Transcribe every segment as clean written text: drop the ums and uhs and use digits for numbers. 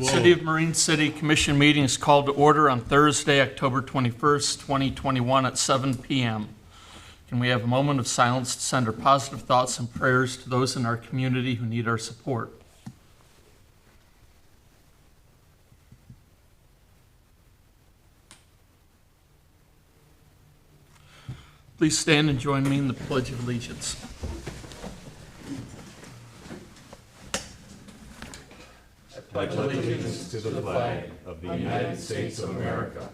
City of Marine City Commission meeting is called to order on Thursday, October 21st, 2021 at 7 p.m. Can we have a moment of silence to send our positive thoughts and prayers to those in our community who need our support? Please stand and join me in the Pledge of Allegiance. Pledge allegiance to the flag of the United States of America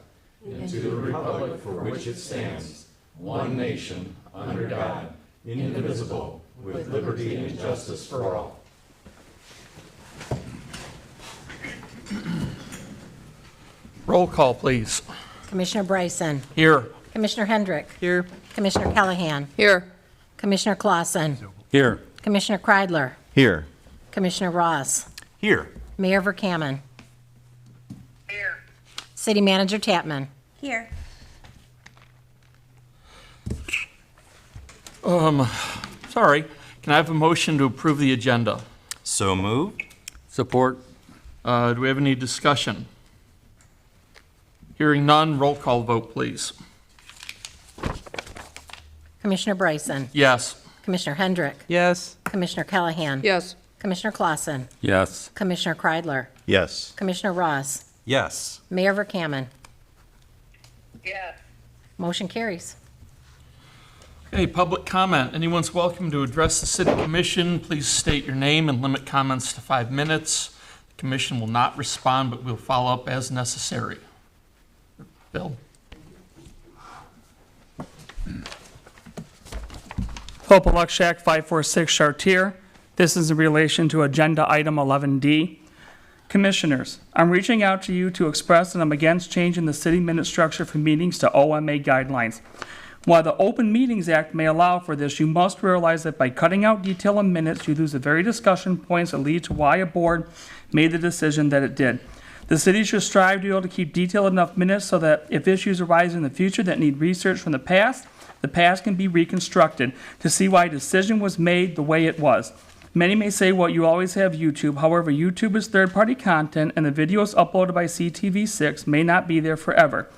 and to the republic for which it stands, one nation, under God, indivisible, with liberty and justice for all. Roll call, please. Commissioner Bryson. Here. Commissioner Hendrick. Here. Commissioner Callahan. Here. Commissioner Clausen. Here. Commissioner Kreidler. Here. Commissioner Ross. Here. Mayor Verkaman. Here. City Manager Tapman. Here. Sorry. Can I have a motion to approve the agenda? So moved. Support. Do we have any discussion? Hearing none, roll call vote, please. Commissioner Bryson. Yes. Commissioner Hendrick. Yes. Commissioner Callahan. Yes. Commissioner Clausen. Yes. Commissioner Kreidler. Yes. Commissioner Ross. Yes. Mayor Verkaman. Yes. Motion carries. Okay, public comment. Anyone's welcome to address the City Commission. Please state your name and limit comments to 5 minutes. The Commission will not respond, but we'll follow up as necessary. Bill? Hope Shack 546 Chartier. This is in relation to Agenda Item 11D. Commissioners, I'm reaching out to you to express that I'm against changing the city minute structure for meetings to OMA guidelines. While the Open Meetings Act may allow for this, you must realize that by cutting out detail in minutes, you lose the very discussion points that lead to why a board made the decision that it did. The city should strive to be able to keep detailed enough minutes so that if issues arise in the future that need research from the past can be reconstructed to see why a decision was made the way it was. Many may say, well, you always have YouTube. However, YouTube is third-party content, and the videos uploaded by CTV6 may not be there forever.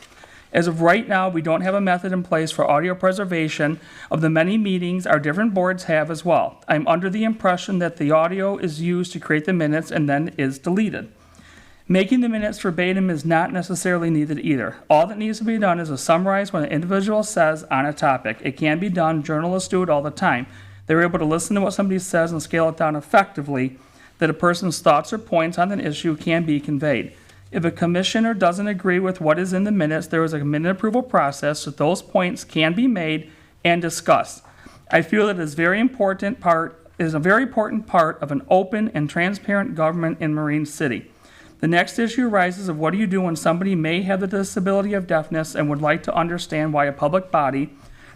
As of right now, we don't have a method in place for audio preservation of the many meetings our different boards have as well. I'm under the impression that the audio is used to create the minutes and then is deleted. Making the minutes verbatim is not necessarily needed either. All that needs to be done is to summarize what an individual says on a topic. It can be done. Journalists do it all the time. They're able to listen to what somebody says and scale it down effectively that a person's thoughts or points on an issue can be conveyed. If a commissioner doesn't agree with what is in the minutes, there is a minute approval process so those points can be made and discussed. I feel that it is a very important part of an open and transparent government in Marine City. The next issue arises of what do you do when somebody may have the disability of deafness and would like to understand why a public body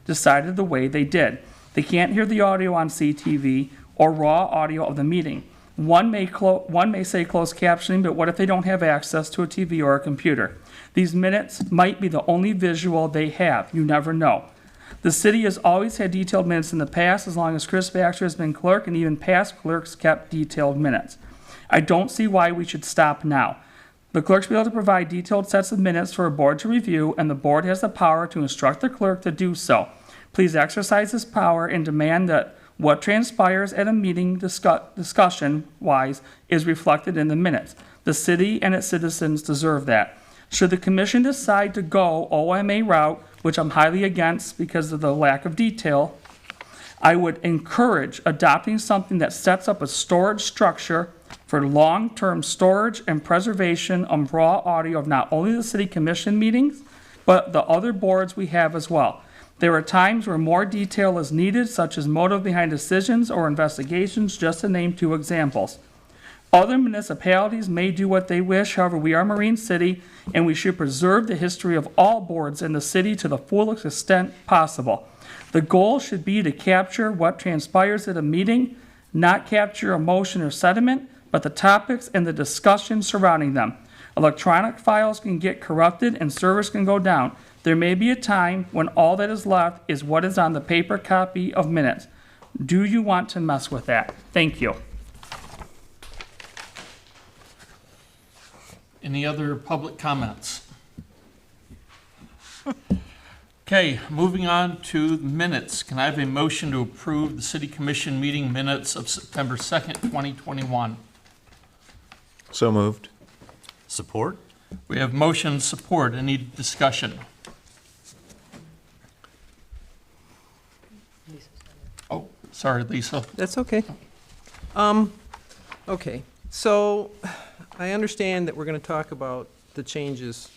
decided the way they did. They can't hear the audio on CTV or raw audio of the meeting. One may say closed captioning, but what if they don't have access to a TV or a computer? These minutes might be the only visual they have. You never know. The city has always had detailed minutes in the past as long as Chris Baxter has been clerk, and even past clerks kept detailed minutes. I don't see why we should stop now. The clerk should be able to provide detailed sets of minutes for a board to review, and the board has the power to instruct the clerk to do so. Please exercise this power and demand that what transpires at a meeting discussion-wise is reflected in the minutes. The city and its citizens deserve that. Should the commission decide to go OMA route, which I'm highly against because of the lack of detail, I would encourage adopting something that sets up a storage structure for long-term storage and preservation of raw audio of not only the city commission meetings, but the other boards we have as well. There are times where more detail is needed, such as motive behind decisions or investigations, just to name 2 examples. Other municipalities may do what they wish, however, we are Marine City, and we should preserve the history of all boards in the city to the fullest extent possible. The goal should be to capture what transpires at a meeting, not capture emotion or sentiment, but the topics and the discussion surrounding them. Electronic files can get corrupted and servers can go down. There may be a time when all that is left is what is on the paper copy of minutes. Do you want to mess with that? Thank you. Any other public comments? Okay, moving on to minutes. Can I have a motion to approve the city commission meeting minutes of September 2nd, 2021? So moved. Support? We have motion and support. Any discussion? Oh, sorry, Lisa. That's okay. Okay, so I understand that we're gonna talk about the changes,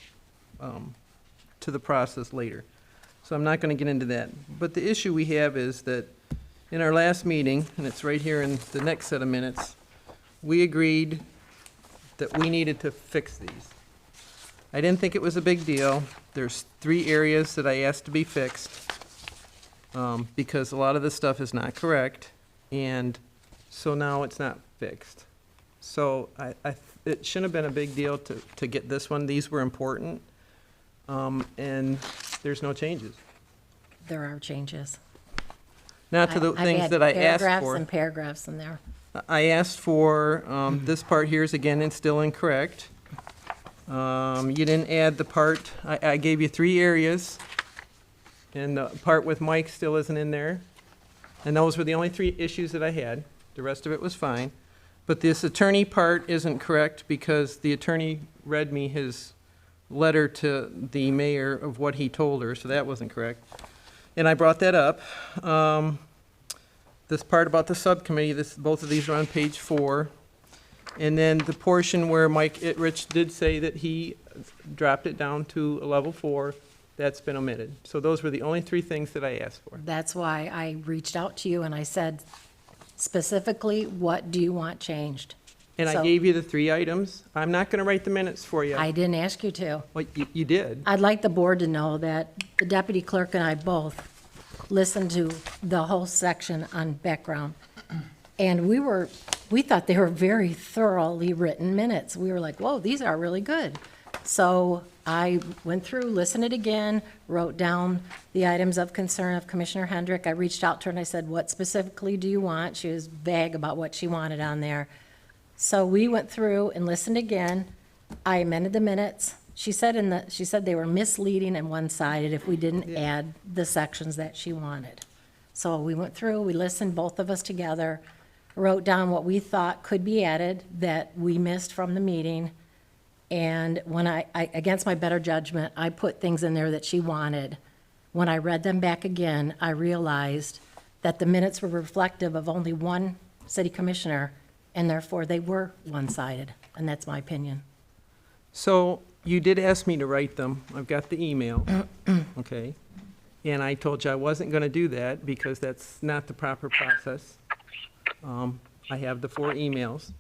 to the process later. So I'm not gonna get into that. But the issue we have is that in our last meeting, and it's right here in the next set of minutes, we agreed that we needed to fix these. I didn't think it was a big deal. There's 3 areas that I asked to be fixed, because a lot of this stuff is not correct, and so now it's not fixed. So it shouldn't have been a big deal to get this one. These were important, and there's no changes. There are changes. Not to the I've things had that I asked Paragraphs for. and paragraphs in there. I asked for, this part here is again, it's still incorrect. You didn't add the part, I gave you 3 areas, and the part with Mike still isn't in there. And those were the only 3 issues that I had. The rest of it was fine. But this attorney part isn't correct because the attorney read me his letter to the mayor of what he told her, so that wasn't correct. And I brought that up. This part about the subcommittee, both of these are on page 4. And then the portion where Rich did say that he dropped it down to a level 4, that's been omitted. So those were the only 3 things that I asked for. That's why I reached out to you and I said, specifically, what do you want changed? And I So- gave you the 3 items. I'm not gonna write the minutes for you. I didn't ask you to. Well, you did. I'd like the board to know that the deputy clerk and I both listened to the whole section on background. And we thought they were very thoroughly written minutes. We were like, whoa, these are really good. So I went through, listened it again, wrote down the items of concern of Commissioner Hendrick. I reached out to her and I said, what specifically do you want? She was vague about what she wanted on there. So we went through and listened again. I amended the minutes. She said they were misleading and one-sided if we didn't add the sections that she wanted. So we went through, we listened, both of us together, wrote down what we thought could be added that we missed from the meeting. And when I against my better judgment, I put things in there that she wanted. When I read them back again, I realized that the minutes were reflective of only one city commissioner, and therefore they were one-sided, and that's my opinion. So you did ask me to write them. I've got the email, okay? And I told you I wasn't gonna do that because that's not the proper process. I have the 4 emails.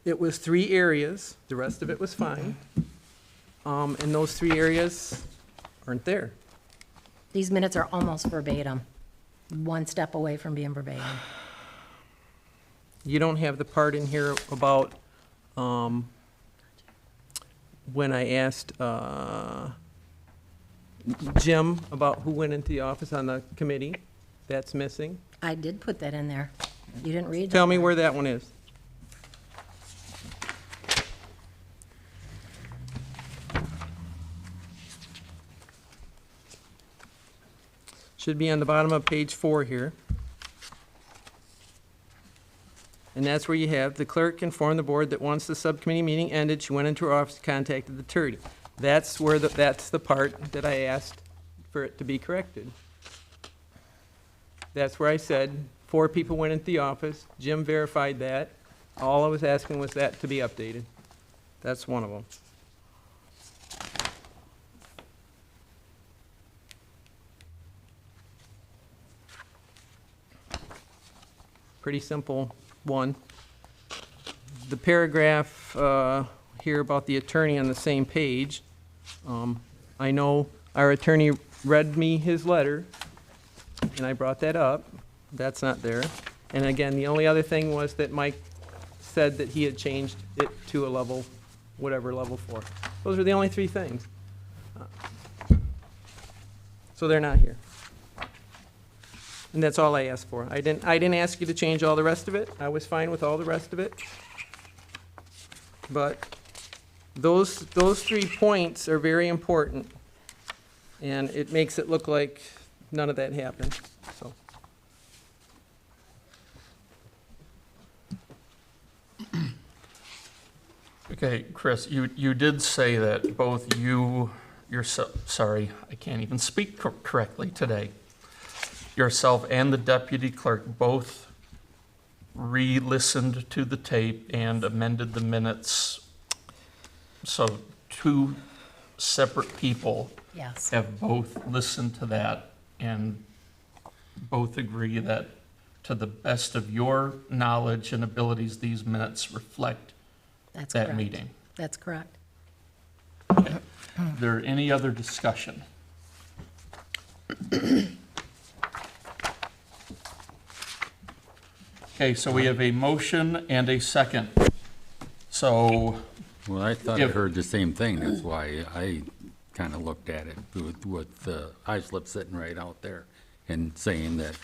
It was 3 areas, the rest of it was fine. And those 3 areas aren't there. These minutes are almost verbatim, one step away from being verbatim. You don't have the part in here about, when I asked, Jim about who went into the office on the committee. That's missing. I did put that in there. You didn't read it? Tell me where that one is. Should be on the bottom of page 4 here. And that's where you have, the clerk informed the board that once the subcommittee meeting ended, she went into her office and contacted the attorney. That's where that's the part that I asked for it to be corrected. That's where I said 4 people went into the office. Jim verified that. All I was asking was that to be updated. That's one of them. Pretty simple one. The paragraph here about the attorney on the same page, I know our attorney read me his letter, and I brought that up. That's not there. And again, the only other thing was that Mike said that he had changed it to a level, whatever, level 4. Those are the only 3 things. So they're not here. And that's all I asked for. I didn't ask you to change all the rest of it. I was fine with all the rest of it. But those 3 points are very important. And it makes it look like none of that happened, so. Okay, Chris, you did say that both sorry, I can't even speak correctly today. Yourself and the deputy clerk both re-listened to the tape and amended the minutes. So 2 separate people Yes. have both listened to that and both agree that, to the best of your knowledge and abilities, these minutes reflect That's that correct. meeting. That's correct. Is there any other discussion? Okay, so we have a motion and a second. So, Well, I thought I If- heard the same thing, that's why I kind of looked at it with Islip sitting right out there and saying that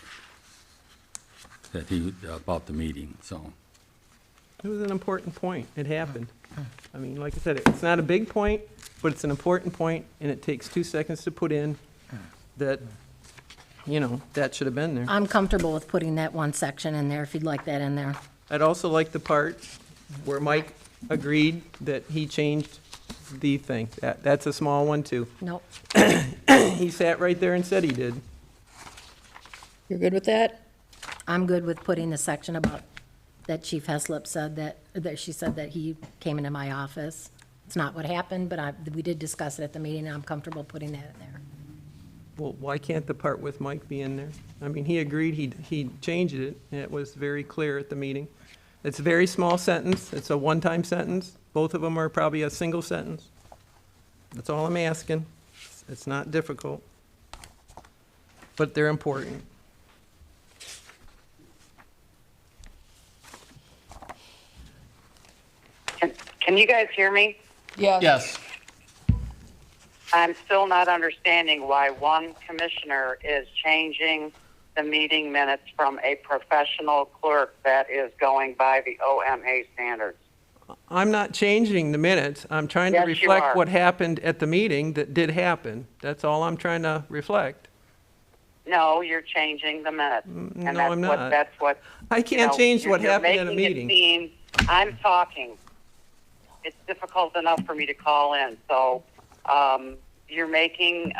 he, about the meeting, so. It was an important point. It happened. I mean, like I said, it's not a big point, but it's an important point, and it takes 2 seconds to put in that, that should have been there. I'm comfortable with putting that one section in there, if you'd like that in there. I'd also like the part where Mike agreed that he changed the thing. That's a small one, too. Nope. He sat right there and said he did. You're good with that? I'm good with putting the section about that Chief Heslop said that she said that he came into my office. It's not what happened, but we did discuss it at the meeting, and I'm comfortable putting that in there. Well, why can't the part with Mike be in there? I mean, he agreed, he changed it, and it was very clear at the meeting. It's a very small sentence, it's a one-time sentence. Both of them are probably a single sentence. That's all I'm asking. It's not difficult. But they're important. Can you guys hear me? yes, I'm still not understanding why one commissioner is changing the meeting minutes from a professional clerk that is going by the OMA standards. I'm not changing the minutes. I'm trying to Yes, you reflect are. what happened at the meeting that did happen. That's all I'm trying to reflect. No, you're changing the minutes. And no, that's I'm what, not. that's what. I can't change what you're happened at a making it meeting. seem- I'm talking. It's difficult enough for me to call in, so, you're making,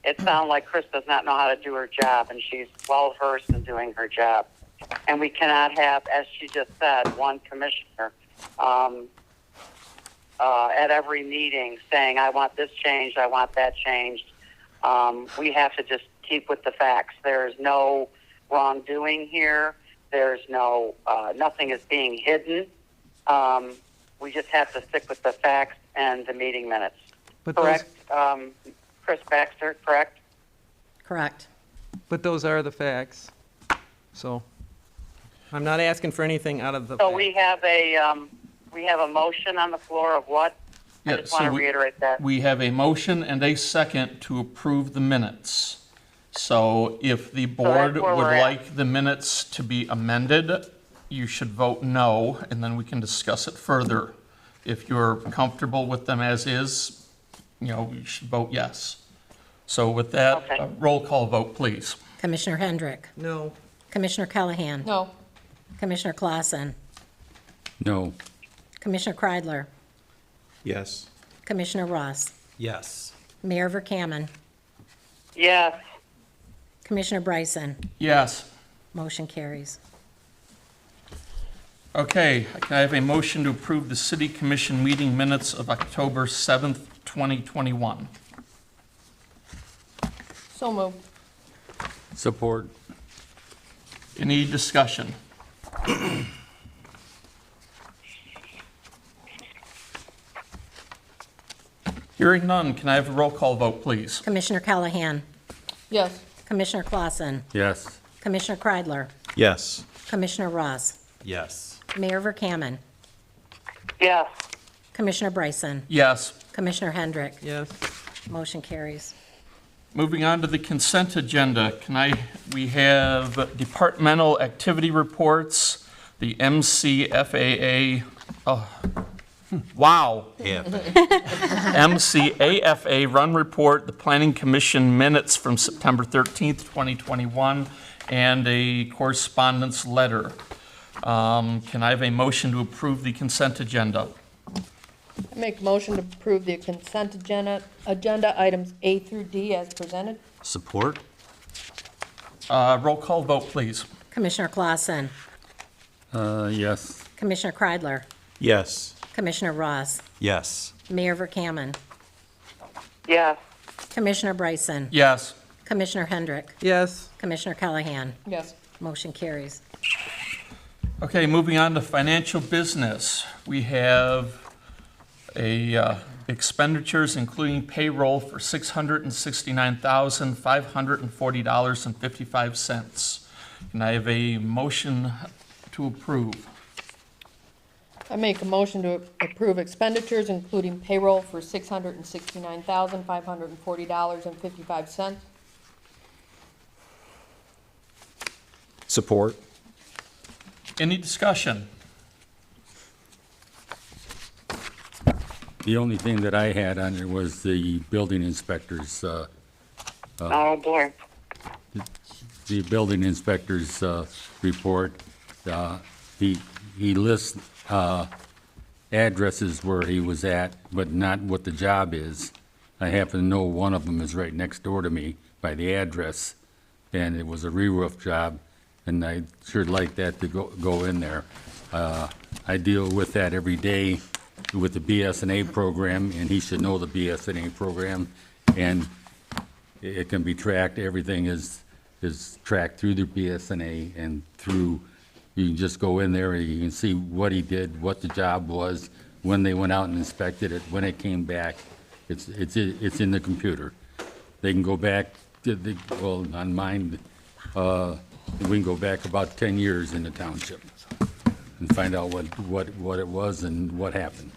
it sound like Chris does not know how to do her job, and she's well versed in doing her job. And we cannot have, as she just said, one commissioner, at every meeting saying, I want this changed, I want that changed. We have to just keep with the facts. There's no wrongdoing here. There's no, nothing is being hidden. We just have to stick with the facts and the meeting minutes. But those, Correct, Chris Baxter, correct? Correct. but those are the facts. So I'm not asking for anything out of the So facts. we have a motion on the floor of what? I Yeah, just so want to we- reiterate that. we have a motion and a second to approve the minutes. So if the board where would we're at. like the minutes to be amended, you should vote no, and then we can discuss it further. If you're comfortable with them as is, you should vote yes. So with that, Okay. a roll call vote, please. Commissioner Hendrick, No, Commissioner Callahan, No. Commissioner Clausen, No, Commissioner Kreidler, Yes. Commissioner Ross, Yes. Mayor Verkaman, Yes, Commissioner Bryson. Yes. Motion carries. Okay, can I have a motion to approve the city commission meeting minutes of October 7th, 2021? So moved. support. Any discussion? Hearing none, can I have a roll call vote, please? Commissioner Callahan, Yes. Commissioner Clausen, Yes, Commissioner Kreidler, Yes. Commissioner Ross, Yes. Mayor Verkaman, yes, Commissioner Bryson, Yes. Commissioner Hendrick. yes. Motion carries. Moving on to the consent agenda, we have departmental activity reports, the MCFAA Wow. Yeah. MCAFA Run Report, the Planning Commission minutes from September 13th, 2021, and a correspondence letter. Can I have a motion to approve the consent agenda? I make a motion to approve the consent agenda items A through D as presented. Support? Roll call vote, please. Commissioner Clausen, Yes. Commissioner Kreidler, Yes. Commissioner Ross, Yes. Mayor Verkaman, Yes. Commissioner Bryson, Yes. Commissioner Hendrick, Yes. Commissioner Callahan. Yes. Motion carries. Okay, moving on to financial business. We have expenditures including payroll for $669,540.55. Can I have a motion to approve? I make a motion to approve expenditures including payroll for $669,540.55. Support? Any discussion? The only thing that I had on it was the building inspector's, Oh, boy. the building inspector's report. He lists addresses where he was at, but not what the job is. I happen to know one of them is right next door to me by the address, and it was a re-roof job, and I sure like that to go in there. I deal with that every day with the BS&A program, and he should know the BS&A program, and it can be tracked. Everything is tracked through the BS&A and through, you can just go in there and you can see what he did, what the job was, when they went out and inspected it, when it came back. It's in the computer. They can go back to the, well, on mine, we can go back about 10 years in the township and find out what it was and what happened.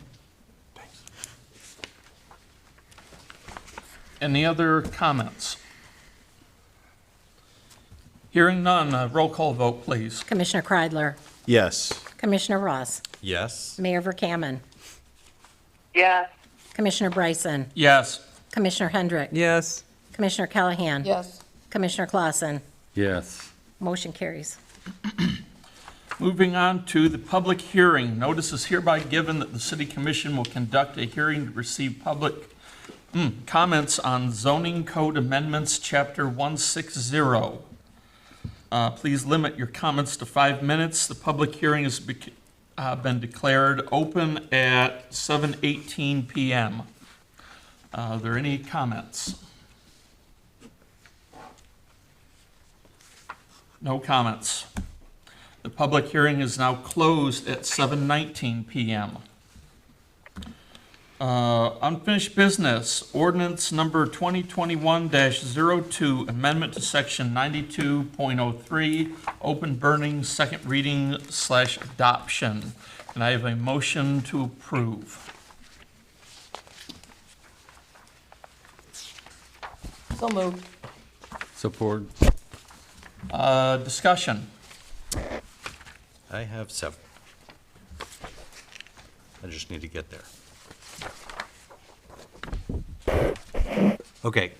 Any other comments? Hearing none, roll call vote, please. Commissioner Kreidler, Yes. Commissioner Ross, Yes. Mayor Verkaman, Yes. Commissioner Bryson, Yes. Commissioner Hendrick, Yes. Commissioner Callahan. Yes. Commissioner Clausen. Yes. Motion carries. Moving on to the public hearing. Notice is hereby given that the City Commission will conduct a hearing to receive public comments on zoning code amendments, Chapter 160. Please limit your comments to 5 minutes. The public hearing has been declared open at 7:18 p.m. Are there any comments? No comments. The public hearing is now closed at 7:19 p.m. Unfinished business, ordinance number 2021-02, amendment to section 92.03, open burning, second reading / adoption. Can I have a motion to approve? So moved. Support. Discussion. I have 7. I just need to get there. Okay.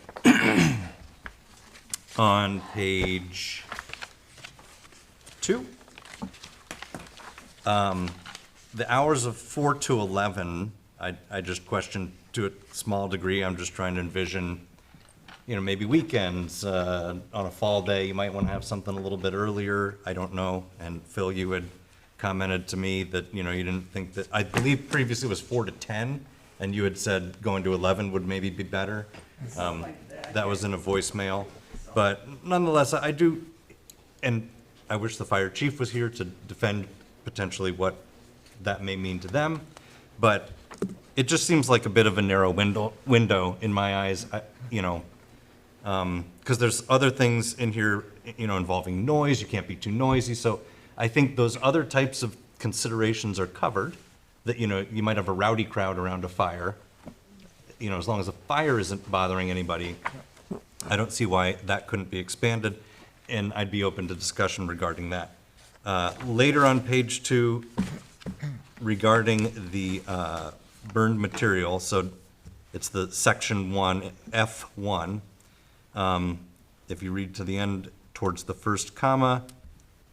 On page 2, the hours of 4 to 11, I just questioned to a small degree. I'm just trying to envision, maybe weekends, on a fall day, you might want to have something a little bit earlier. I don't know. And Phil, you had commented to me that, you didn't think that, I believe previously it was 4 to 10, and you had said going to 11 would maybe be better. That was in a voicemail. But nonetheless, I do, and I wish the fire chief was here to defend potentially what that may mean to them. But it just seems like a bit of a narrow window in my eyes, because there's other things in here, involving noise. You can't be too noisy. So I think those other types of considerations are covered, that, you might have a rowdy crowd around a fire. As long as the fire isn't bothering anybody, I don't see why that couldn't be expanded, and I'd be open to discussion regarding that. Later on page 2, regarding the burned material, so it's the section 1, F1. If you read to the end towards the first comma,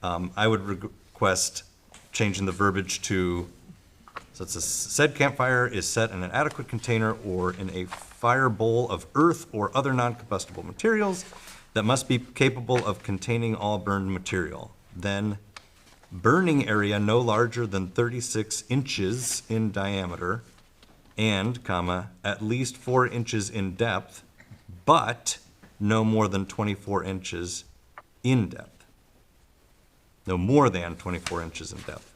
I would request changing the verbiage to, so it says, said campfire is set in an adequate container or in a fire bowl of earth or other non-combustible materials that must be capable of containing all burned material. Then, burning area no larger than 36 inches in diameter and, comma, at least 4 inches in depth, but no more than 24 inches in depth. No more than 24 inches in depth.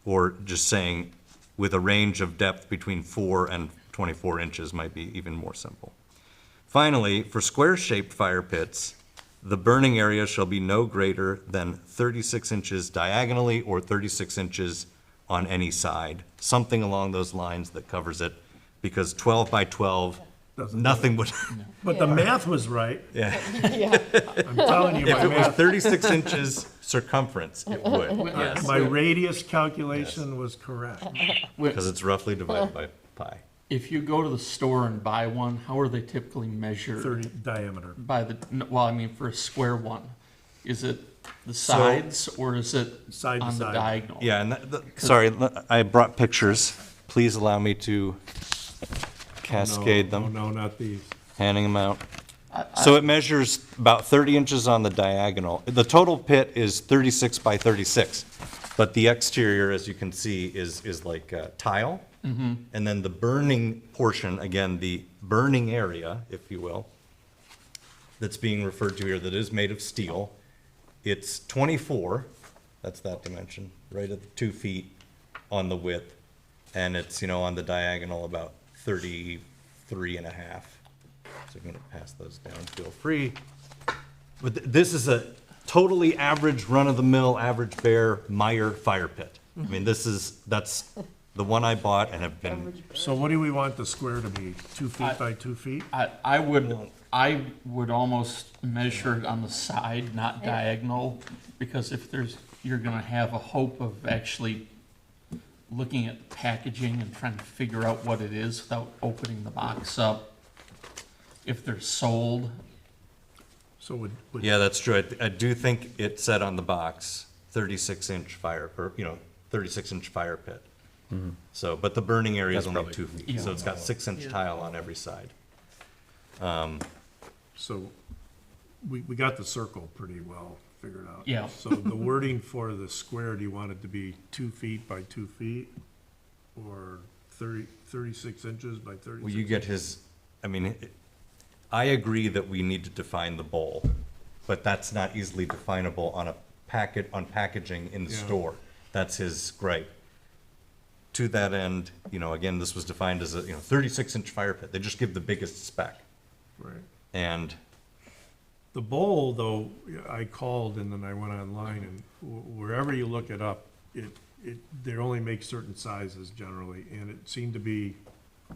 Or just saying with a range of depth between 4 and 24 inches might be even more simple. Finally, for square-shaped fire pits, the burning area shall be no greater than 36 inches diagonally or 36 inches on any side, something along those lines that covers it, because 12 by 12, nothing would, But the math was right. yeah. I'm telling you, If my it was math, 36 inches circumference, it would, yes, my radius calculation was correct. because it's roughly divided by pi. If you go to the store and buy one, how are they typically measured? 30 diameter. By the, well, I mean, for a square one, is it the sides or is it Side to on the side. diagonal? Yeah, and sorry, I brought pictures. Please allow me to cascade No, them, no, not these. handing them out. So it measures about 30 inches on the diagonal. The total pit is 36 by 36, but the exterior, as you can see, is like tile. And then the burning portion, again, the burning area, if you will, that's being referred to here, that is made of steel, it's 24, that's that dimension, right at 2 feet on the width, and it's, on the diagonal about 33 and a half. So I'm gonna pass those down, feel free. But this is a totally average, run-of-the-mill, average bear Meyer fire pit. I mean, that's the one I bought and have been, So what do we want the square to be? 2 feet by 2 feet? I would almost measure it on the side, not diagonal, because if you're gonna have a hope of actually looking at packaging and trying to figure out what it is without opening the box up. If they're sold, So would, yeah, that's true. I do think it said on the box, 36-inch fire, 36-inch fire pit. So, but the burning area is only 2 feet, so it's got 6-inch tile on every side. so we got the circle pretty well figured out. Yeah. So the wording for the square, do you want it to be 2 feet by 2 feet? Or 36 inches by 36? Well, you get his, I mean, I agree that we need to define the bowl, but that's not easily definable on packaging in the Yeah. store. That's his gripe. To that end, again, this was defined as a, 36-inch fire pit. They just give the biggest spec. Right. And, The bowl, though, I called and then I went online and wherever you look it up, they only make certain sizes generally, and it seemed to be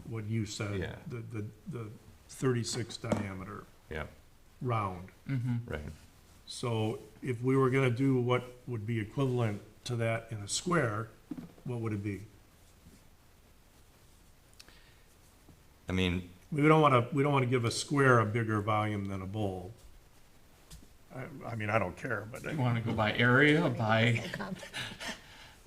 what you said. Yeah. The 36 diameter, yeah, round. right. So if we were gonna do what would be equivalent to that in a square, what would it be? I mean, We don't wanna give a square a bigger volume than a bowl. I mean, I don't care, but you wanna go by area, by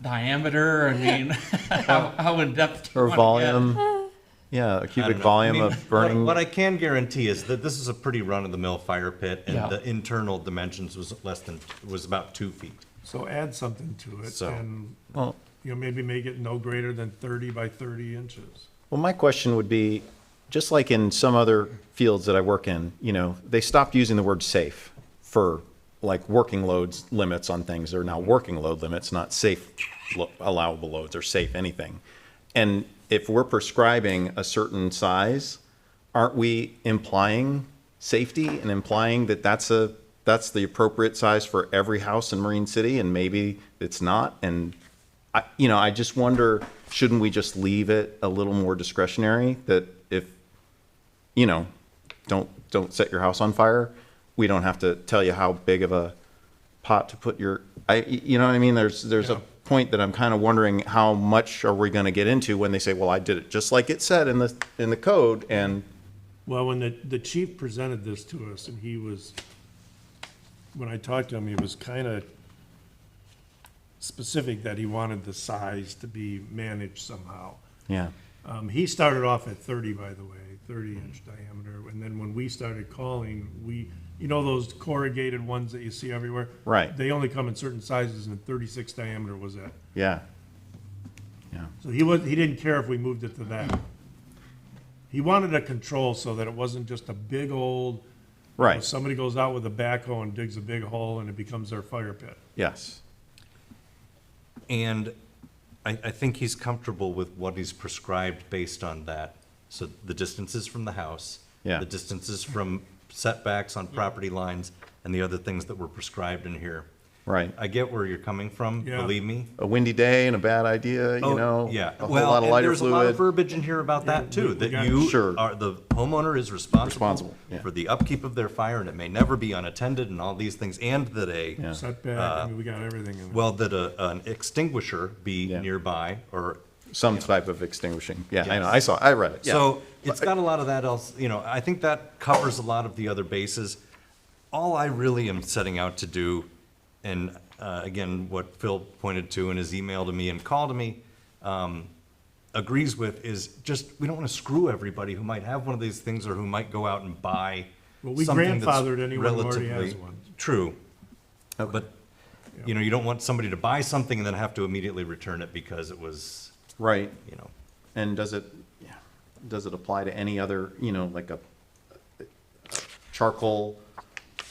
diameter, I mean, how in depth do you Or wanna volume, yeah, a I cubic don't know. volume I mean, of burning. What I can guarantee is that this is a pretty run-of-the-mill fire pit, Yeah. and the internal dimensions was about 2 feet. so add something to it So- and, Well, maybe make it no greater than 30 by 30 inches. well, my question would be, just like in some other fields that I work in, they stopped using the word safe for like working loads limits on things. They're now working load limits, not safe allowable loads or safe anything. And if we're prescribing a certain size, aren't we implying safety and implying that that's the appropriate size for every house in Marine City, and maybe it's not? And I just wonder, shouldn't we just leave it a little more discretionary, that if, don't set your house on fire, we don't have to tell you how big of a pot to put you know what I mean? There's a point that I'm kind of wondering how much are we going to get into when they say, well, I did it just like it said in the code, and, Well, when the chief presented this to us, and he was, when I talked to him, he was kind of specific that he wanted the size to be managed somehow. yeah, He started off at 30, by the way, 30-inch diameter, and then when we started calling, you know those corrugated ones that you see everywhere? Right. They only come in certain sizes, and 36 diameter was it. yeah. Yeah, So he didn't care if we moved it to that. He wanted a control so that it wasn't just a big old, right, somebody goes out with a backhoe and digs a big hole and it becomes their fire pit. yes, And I think he's comfortable with what he's prescribed based on that. So the distances from the house. Yeah. The distances from setbacks on property lines, and the other things that were prescribed in here. right. I get where you're coming from, Yeah. believe me. A windy day and a bad idea, you Oh, know? Yeah, A whole well, lot of and lighter there's a lot of fluid. verbiage in here about that we too, that got- you Sure. are, the homeowner is responsible Responsible, yeah. for the upkeep of their fire, and it may never be unattended and all these things, and that Yeah. Setback, I mean, we got everything in there. well, that an extinguisher be Yeah. nearby, or, Some type of extinguishing. Yeah, I know, Yes. I read it, yeah. so it's got a lot of that else, I think that covers a lot of the other bases. All I really am setting out to do, and again, what Phil pointed to in his email to me and call to me, agrees with, is just, we don't want to screw everybody who might have one of these things or who might go out and buy Well, we something that's grandfathered anyone who already has relatively- one. True. But, you don't want somebody to buy something and then have to immediately return it because it was, Right, you know. and does it apply to any other, like a charcoal,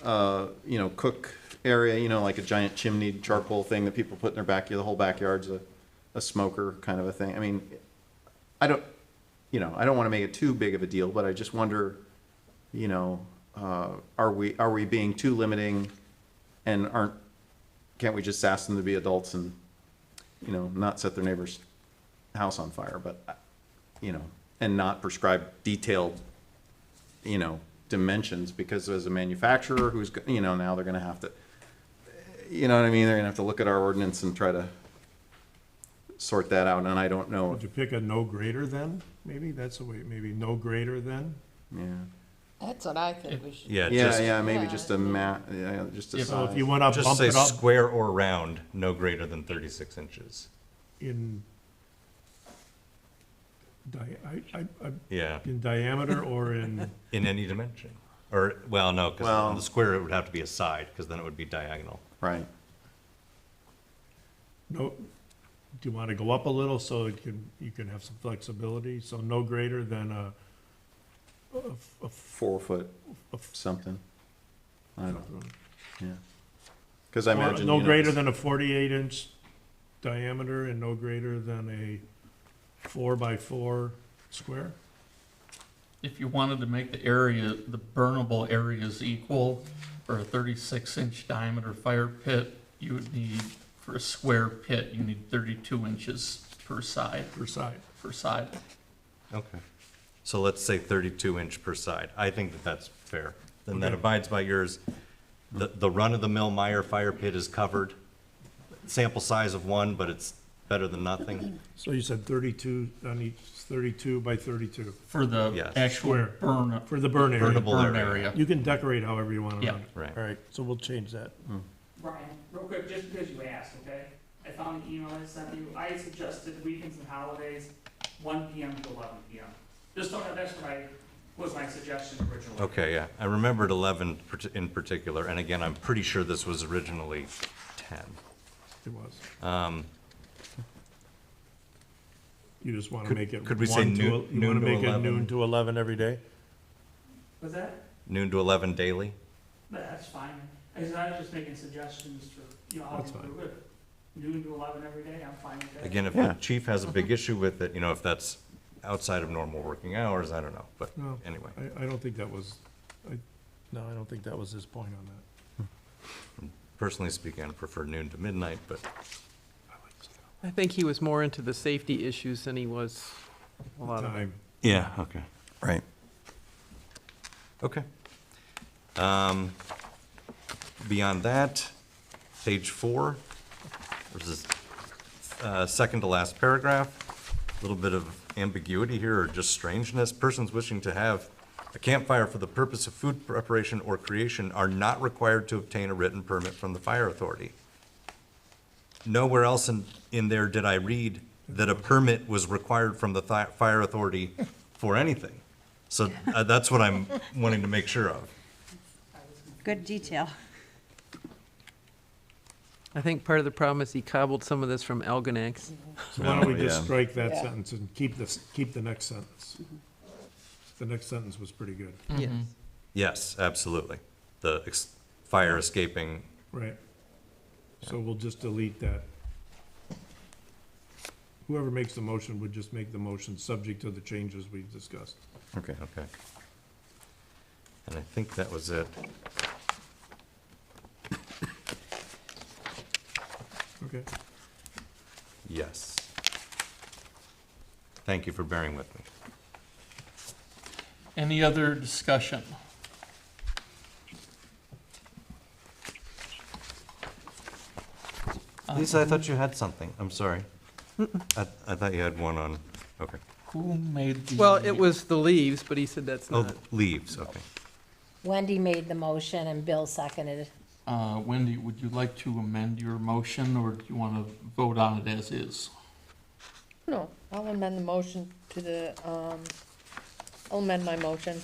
cook area, like a giant chimney charcoal thing that people put in their backyard, the whole backyard's a smoker kind of a thing? I mean, I don't want to make it too big of a deal, but I just wonder, are we being too limiting, and can't we just ask them to be adults and, not set their neighbor's house on fire, but, and not prescribe detailed, dimensions, because as a manufacturer who's, now they're gonna have to, you know what I mean? They're gonna have to look at our ordinance and try to sort that out, and I don't know, Would you pick a no greater than, maybe? That's the way, maybe no greater than? yeah. That's what I think we should. Yeah, Yeah, just, yeah, maybe Yeah. just just a If- So if size. you want to just bump say it up square or round, no greater than 36 inches. in Yeah, in diameter or in, in any dimension. Or, well, no, because on Well- the square, it would have to be a side, because then it would be diagonal. Right, no, do you want to go up a little so you can have some flexibility? So no greater than a 4 foot something. I don't know, yeah. Because I or imagine. no you know, greater than a 48-inch diameter and no greater than a 4x4 square? If you wanted to make the area, the burnable areas equal for a 36-inch diameter fire pit, you would need, for a square pit, you need 32 inches per side, Per side. Okay. So let's say 32 inch per side. I think that that's fair. Then that Okay. abides by yours. The run-of-the-mill Meyer fire pit is covered. Sample size of 1, but it's better than nothing. So you said 32 on each, 32 by 32 for the Yes. actual Square. burn, for the burn area. Burnable burn area. area. You can decorate however you want Yeah. around it. Right. All right, so we'll change that. Brian, real quick, just because you asked, okay? I found the email I sent you. I suggested weekends and holidays, 1 PM to 11 PM. Just don't, that's what was my suggestion originally. Okay, yeah. I remembered 11 in particular, and again, I'm pretty sure this was originally 10. It was. You just want to Could- make it. could we say 1 to noon- you want noon to to make it 11? noon to 11 every day? Was that? Noon to 11 daily? That's fine. I was just making suggestions for, how That's to fine. improve it. Noon to 11 every day, I'm fine with that. Again, if Yeah. the chief has a big issue with it, if that's outside of normal working hours, I don't know, but No. anyway. I don't think that was, no, I don't think that was his point on that. Personally speaking, I prefer noon to midnight, but I think he was more into the safety issues than he was a lot of. Time. yeah, okay. Right. Okay. Beyond that, page 4, versus second to last paragraph, a little bit of ambiguity here, or just strangeness. Persons wishing to have a campfire for the purpose of food preparation or creation are not required to obtain a written permit from the fire authority. Nowhere else in there did I read that a permit was required from the fire authority for anything. So that's what I'm wanting to make sure of. Good detail. I think part of the problem is he cobbled some of this from Algonacs. So why don't we Oh, just yeah. strike that Yeah. sentence and keep the next sentence? The next sentence was pretty good, Yes. Yes, absolutely. The fire escaping, right? So we'll just delete that. Whoever makes the motion would just make the motion subject to the changes we've discussed. Okay. okay. And I think that was it. Okay. Yes. Thank you for bearing with me. Any other discussion? Lisa, I thought you had something. I'm sorry. I thought you had one on, okay. Who made the? Well, it was the leaves, but he said that's Oh, not. leaves, okay. Wendy made the motion and Bill seconded. Wendy, would you like to amend your motion, or do you want to vote on it as is? No, I'll amend the motion to the, I'll amend my motion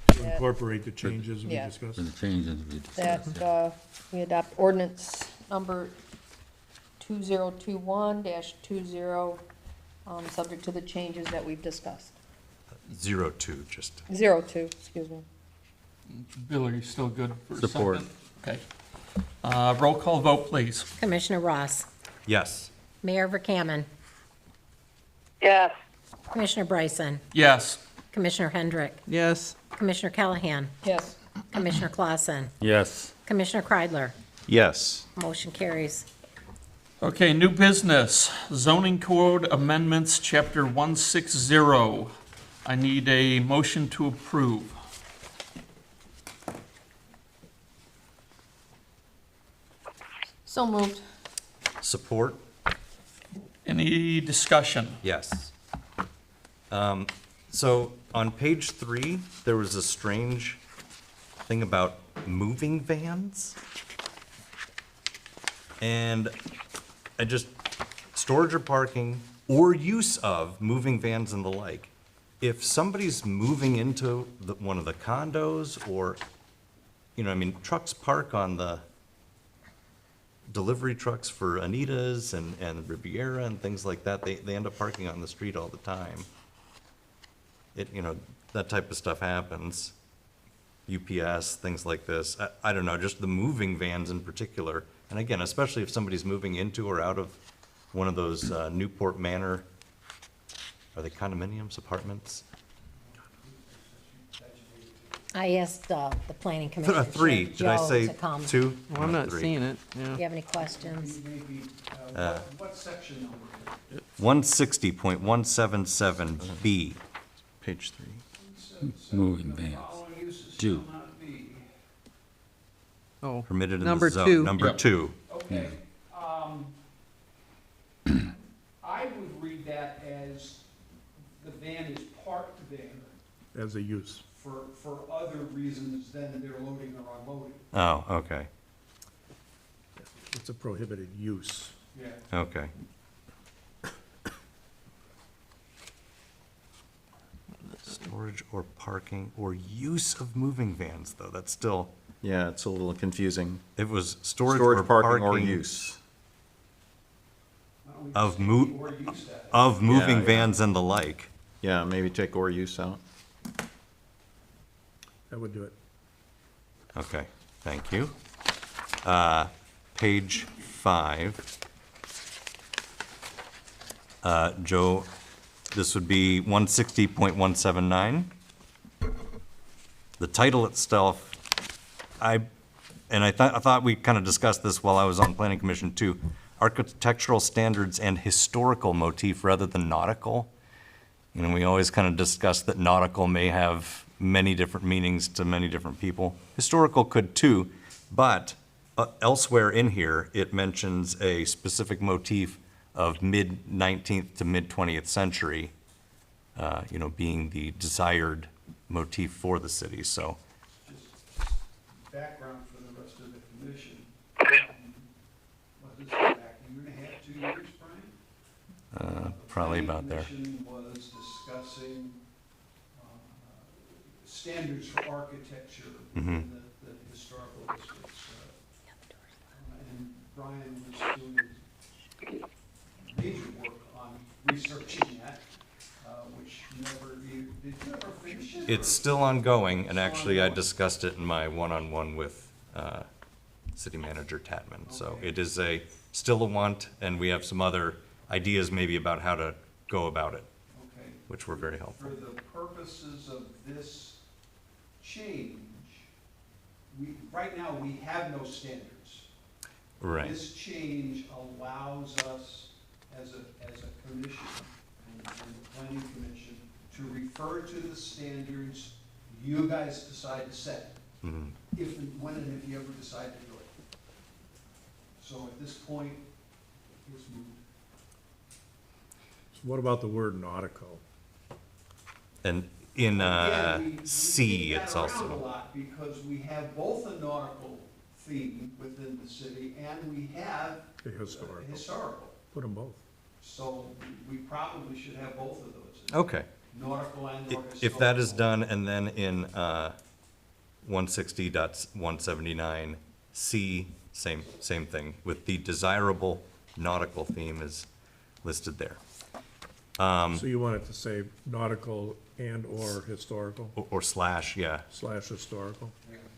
To incorporate the changes we Yeah. discussed. For the changes we discussed. that we adopt ordinance number 2021-20, subject to the changes that we've discussed. 02, just. 02, excuse me. Bill, are you still good for a second? Support. Okay. Roll call vote, please. Commissioner Ross, Yes. Mayor Verkaman, Yes. Commissioner Bryson, Yes. Commissioner Hendrick, Yes, Commissioner Callahan, Yes. Commissioner Clausen, Yes, Commissioner Kreidler. Yes. Motion carries. Okay, new business, zoning code amendments, chapter 160. I need a motion to approve. So moved. Support? Any discussion? Yes. So on page 3, there was a strange thing about moving vans. And storage or parking or use of moving vans and the like. If somebody's moving into one of the condos or, trucks park on the delivery trucks for Anita's and Riviera and things like that, they end up parking on the street all the time. That type of stuff happens. UPS, things like this. I don't know, just the moving vans in particular. And again, especially if somebody's moving into or out of one of those Newport Manor, are they condominiums, apartments? I asked the planning commission. 3, did I Joe say to come. 2? well, I'm not 3. seeing it, Do yeah. you have any questions? What section number? 160.177B. Page 3. moving vans. Following uses Two. shall not be. Oh, Permitted in the Number zone. 2. Number Yep. 2. Okay. I would read that as the van is parked there As a use. for other reasons than they're loading or unloading. Oh, okay, It's a prohibited use. Yeah. okay. Storage or parking or use of moving vans, though, that's still, Yeah, it's a little confusing. it was storage Storage, or parking, or parking use. Why don't we Of just take mo- the or use that? of moving yeah. vans and the like. Yeah, maybe take or use out. That would do it. Okay, thank you. Page 5. Joe, this would be 160.179. The title itself, I thought we kind of discussed this while I was on planning commission too. Architectural standards and historical motif rather than nautical. We always kind of discuss that nautical may have many different meanings to many different people. Historical could too, but elsewhere in here, it mentions a specific motif of mid-19th to mid-20th century, being the desired motif for the city, so. Just background for the rest of the commission. What is it, back a year and a half, 2 years, Brian? Probably about there. The commission was discussing standards for architecture in the historical districts. And Brian was doing major work on researching that, which never, did you ever finish it? It's still ongoing, and actually I discussed it in my one-on-one with City Manager Tatman. So it is still a want, and we have some other ideas maybe about how to go about it, Okay. which were very helpful. For the purposes of this change, right now, we have no standards. Right. This change allows us as a commission and the planning commission to refer to the standards you guys decide to set. Mhm. If and when and if you ever decide to do it. So at this point, it's moved. So what about the word nautical? And in Again, we C, beat that it's around also. a lot because we have both a nautical theme within the city and we have The historical. historical. Put them both. So we probably should have both of those. Okay. Nautical and or historical. If that is done, and then in 160.179 C, same thing, with the desirable nautical theme is listed there. So you want it to say nautical and or historical Or slash, yeah. / historical?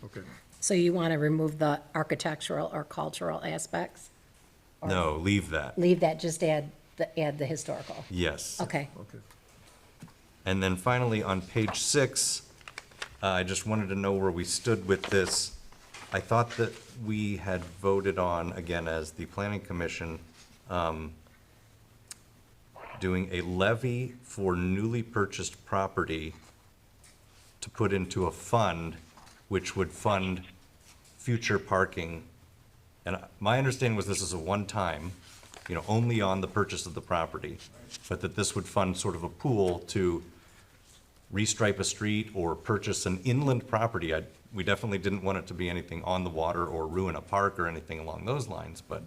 Okay. So you want to remove the architectural or cultural aspects? Or No, leave that. Leave that, just add the historical? Yes. Okay. Okay. And then finally, on page 6, I just wanted to know where we stood with this. I thought that we had voted on, again, as the planning commission, doing a levy for newly purchased property to put into a fund, which would fund future parking. And my understanding was this is a one-time, only on the purchase of the property, but that this would fund sort of a pool to restripe a street or purchase an inland property. We definitely didn't want it to be anything on the water or ruin a park or anything along those lines, but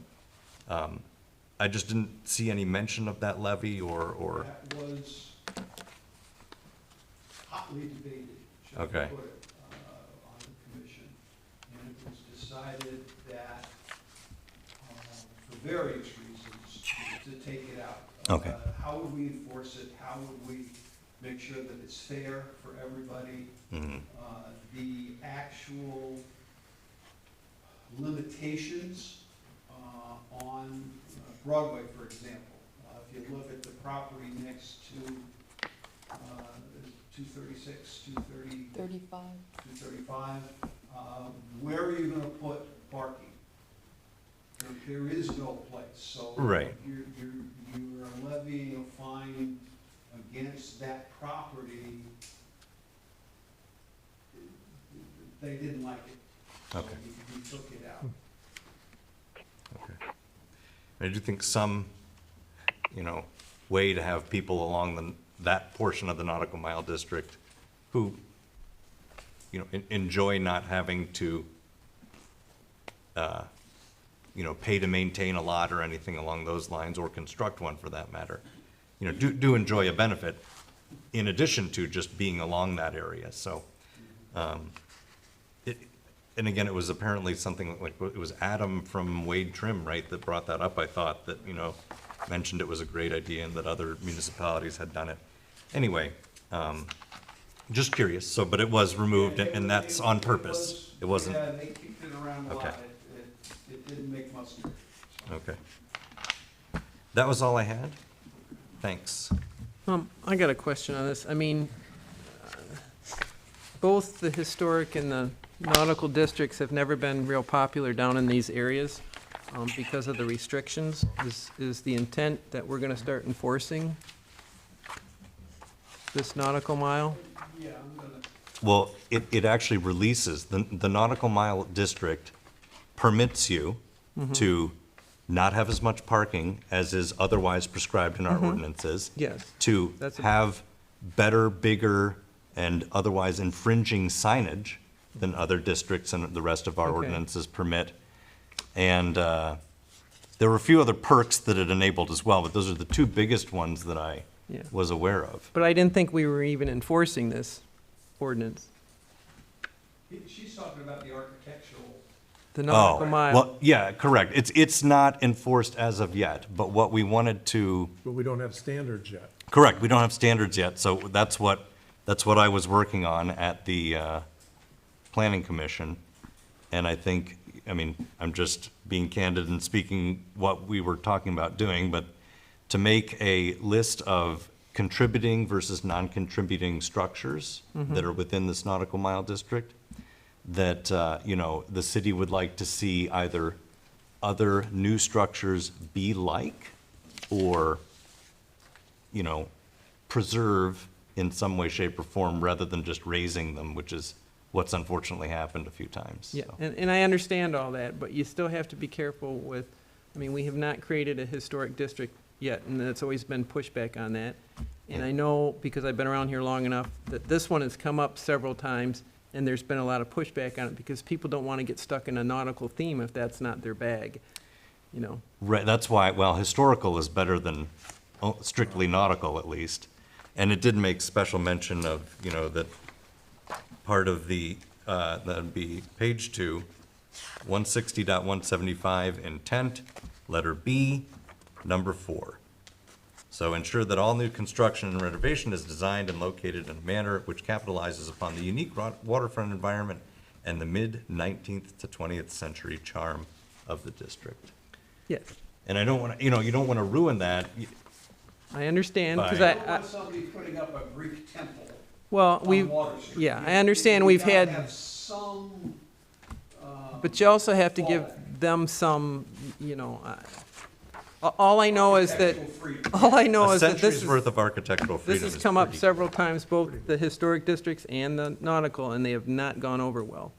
I just didn't see any mention of that levy or, That was hotly debated, shall we Okay. put it, on the commission. And it was decided that, for various reasons, to take it out. Okay. How would we enforce it? How would we make sure that it's fair for everybody? Mhm. The actual limitations on Broadway, for example. If you look at the property next to 236, 35. 235, where are you gonna put parking? There is no place, so. Right. You're levying a fine against that property. They didn't like it. So Okay. we took it out. Okay. I do think some, way to have people along that portion of the nautical mile district who, enjoy not having to, pay to maintain a lot or anything along those lines, or construct one for that matter, do enjoy a benefit in addition to just being along that area, so. And again, it was apparently something like, it was Adam from Wade Trim, right, that brought that up, I thought, that, mentioned it was a great idea and that other municipalities had done it. Anyway, just curious, but it was removed, and that's on purpose. It wasn't, Yeah, they kicked it around a Okay. lot. It didn't make muster. okay. That was all I had. Thanks. I got a question on this. I mean, both the historic and the nautical districts have never been real popular down in these areas because of the restrictions. Is the intent that we're gonna start enforcing this nautical mile? Yeah, I'm gonna, Well, it actually releases, the nautical mile district permits you to not have as much parking as is otherwise prescribed in our ordinances. Yes. To That's a- have better, bigger, and otherwise infringing signage than other districts and the rest of our Okay. ordinances permit. And there were a few other perks that it enabled as well, but those are the two biggest ones that I Yeah. was aware of. But I didn't think we were even enforcing this ordinance, She's talking about the architectural. the nautical mile. Well, yeah, correct. It's not enforced as of yet, but what we wanted to, But we don't have standards yet. correct, we don't have standards yet, so that's what I was working on at the Planning Commission. And I think, I mean, I'm just being candid and speaking what we were talking about doing, but to make a list of contributing versus non-contributing structures that are within this nautical mile district, that, you know, the city would like to see either other new structures be like, or, you know, preserve in some way, shape, or form, rather than just raising them, which is what's unfortunately happened a few times. Yeah, so. and I understand all that, but you still have to be careful with, I mean, we have not created a historic district yet, and that's always been pushback on that. And I know, because I've been around here long enough, that this one has come up several times, and there's been a lot of pushback on it, because people don't want to get stuck in a nautical theme if that's not their bag, you know? Right, that's why, well, historical is better than strictly nautical, at least. And it did make special mention of, you know, that part of the, that'd be page 2, 160.175 intent, letter B, number 4. So ensure that all new construction and renovation is designed and located in a manner which capitalizes upon the unique waterfront environment and the mid-19th to 20th century charm of the district. Yes, And I don't want to, you know, you don't want to ruin that. I understand, because Bye. I don't want somebody putting up a Greek temple well, on we, Water Street. yeah, I understand we've gotta had, have some, but you also have to give them some, you know, all I know is that, architectural freedom. all I know A is that this century's is. worth of architectural This freedom has is come up pretty- several times, both the historic districts and the nautical, and they have not gone over well.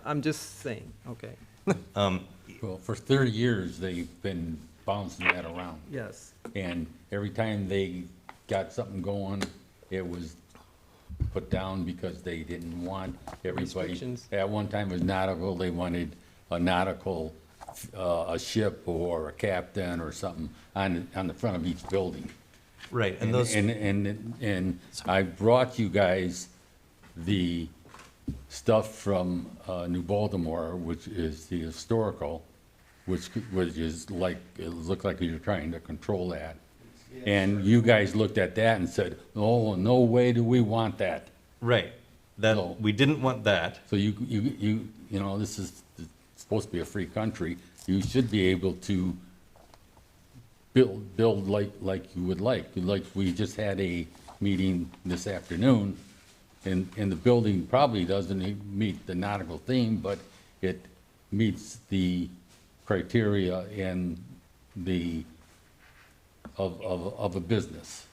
I'm just saying, okay. Well, for 30 years, they've been bouncing that around. Yes. And every time they got something going, it was put down because they didn't want everybody. Restrictions. At one time it was nautical, they wanted a nautical, a ship or a captain or something on the front of each building. Right, and those, And I brought you guys the stuff from New Baltimore, which is the historical, which is like, it looked like you're trying to control that. And you guys looked at that and said, oh, no way do we want that. right, No. that, we didn't want that. So you know, this is supposed to be a free country. You should be able to build like you would like. Like, we just had a meeting this afternoon, and the building probably doesn't meet the nautical theme, but it meets the criteria and the, of a business.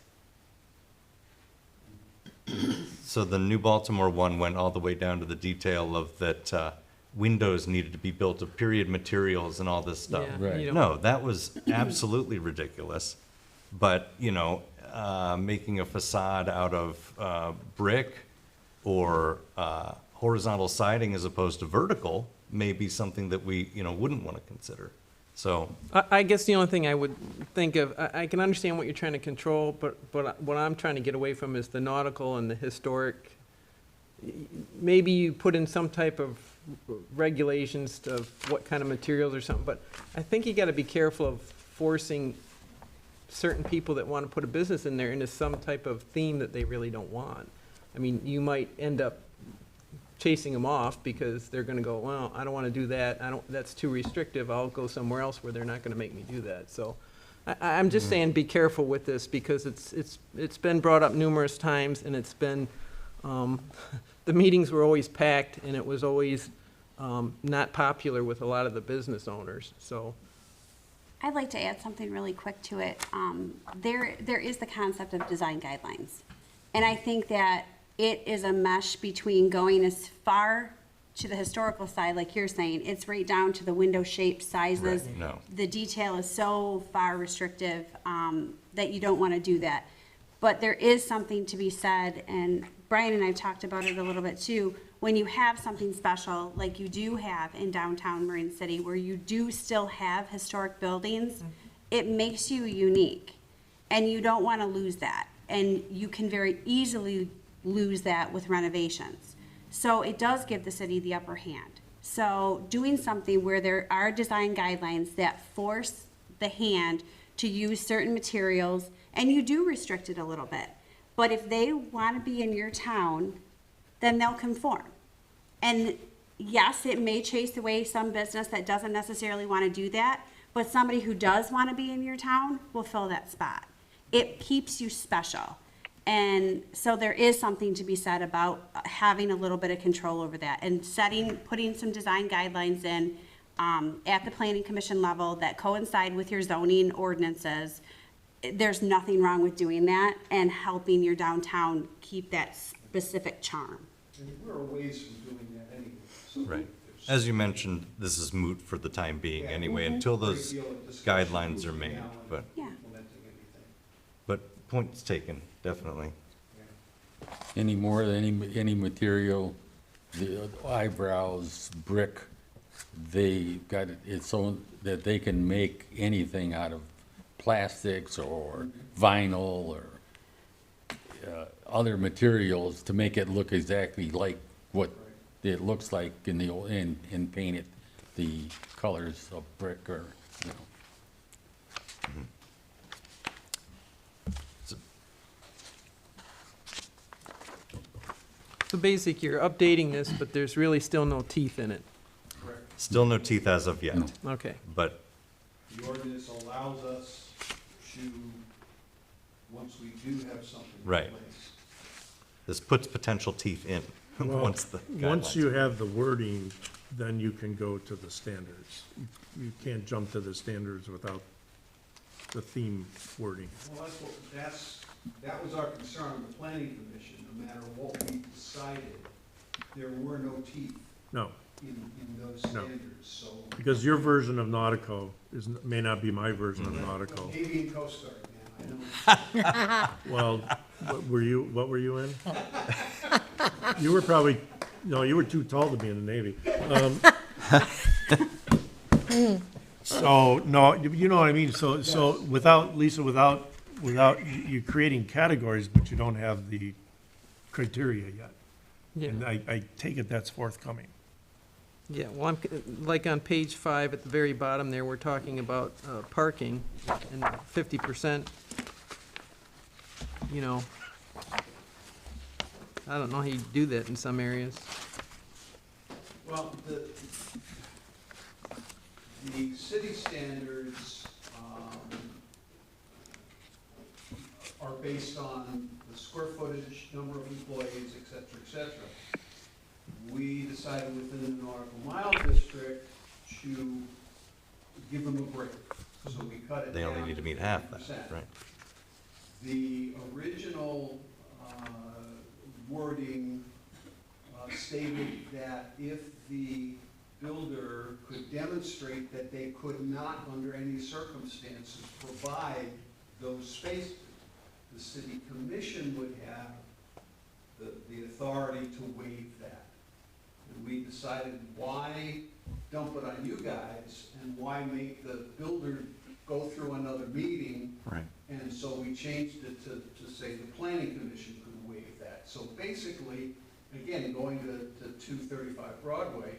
So the New Baltimore one went all the way down to the detail of that windows needed to be built of period materials and all this stuff. Yeah, Right. you don't- No, that was absolutely ridiculous. But, you know, making a facade out of brick or horizontal siding as opposed to vertical may be something that we, you know, wouldn't want to consider. So, I guess the only thing I would think of, I can understand what you're trying to control, but what I'm trying to get away from is the nautical and the historic. Maybe you put in some type of regulations of what kind of materials or something, but I think you gotta be careful of forcing certain people that wanna put a business in there into some type of theme that they really don't want. I mean, you might end up chasing them off because they're gonna go, well, I don't wanna do that, that's too restrictive, I'll go somewhere else where they're not gonna make me do that, so. I'm just saying, be careful with this, because it's been brought up numerous times, and it's been, the meetings were always packed, and it was always, not popular with a lot of the business owners, so. I'd like to add something really quick to it. There is the concept of design guidelines. And I think that it is a mesh between going as far to the historical side, like you're saying, it's right down to the window shape, sizes. Right, no. The detail is so far restrictive, that you don't want to do that. But there is something to be said, and Brian and I have talked about it a little bit too, when you have something special, like you do have in downtown Marine City, where you do still have historic buildings, it makes you unique, and you don't want to lose that. And you can very easily lose that with renovations. So it does give the city the upper hand. So doing something where there are design guidelines that force the hand to use certain materials, and you do restrict it a little bit. But if they want to be in your town, then they'll conform. And yes, it may chase away some business that doesn't necessarily want to do that, but somebody who does want to be in your town will fill that spot. It keeps you special. And so there is something to be said about having a little bit of control over that and putting some design guidelines in at the planning commission level that coincide with your zoning ordinances. There's nothing wrong with doing that and helping your downtown keep that specific charm. And we're a ways from doing that anyway. So Right. there's- As you mentioned, this is moot for the time being Yeah, anyway, we- until great those deal of discussion guidelines are between made, now and but, Yeah. implementing anything. but point's taken, definitely. Any more, any material, the eyebrows, brick, they got it so that they can make anything out of plastics or vinyl or other materials to make it look exactly like what it looks like in the old, and paint it the colors of brick or, you know. So basic, you're updating this, but there's really still no teeth in it. Correct. Still no teeth as of yet, No. Okay. but The ordinance allows us to, once we do have something in Right. place. this puts potential teeth in, Well, once the Once guidelines. you have the wording, then you can go to the standards. You can't jump to the standards without the theme wording. Well, that was our concern on the planning commission, no matter what we decided, there were no teeth No, in those No. standards, so. because your version of nautical may not be my version of Well, nautical. Navy and Coast Guard, man, I know. Well, what were you in? You were probably, no, you were too tall to be in the Navy. So, no, you know what I mean, so without, Lisa, without you creating categories, but you don't have the criteria yet. Yeah. And I take it that's forthcoming. Yeah, well, like on page 5 at the very bottom there, we're talking about parking and 50%, you know. I don't know how you do that in some areas. Well, the city standards are based on the square footage, number of employees, et cetera, et cetera. We decided within the nautical mile district to give them a break, so we cut it down. They only need to meet half that, 50%. right? The original wording stated that if the builder could demonstrate that they could not, under any circumstances, provide those spaces, the city commission would have the authority to waive that. And we decided, why dump it on you guys, and why make the builder go through another meeting? Right. And so we changed it to say the planning commission could waive that. So basically, again, going to 235 Broadway,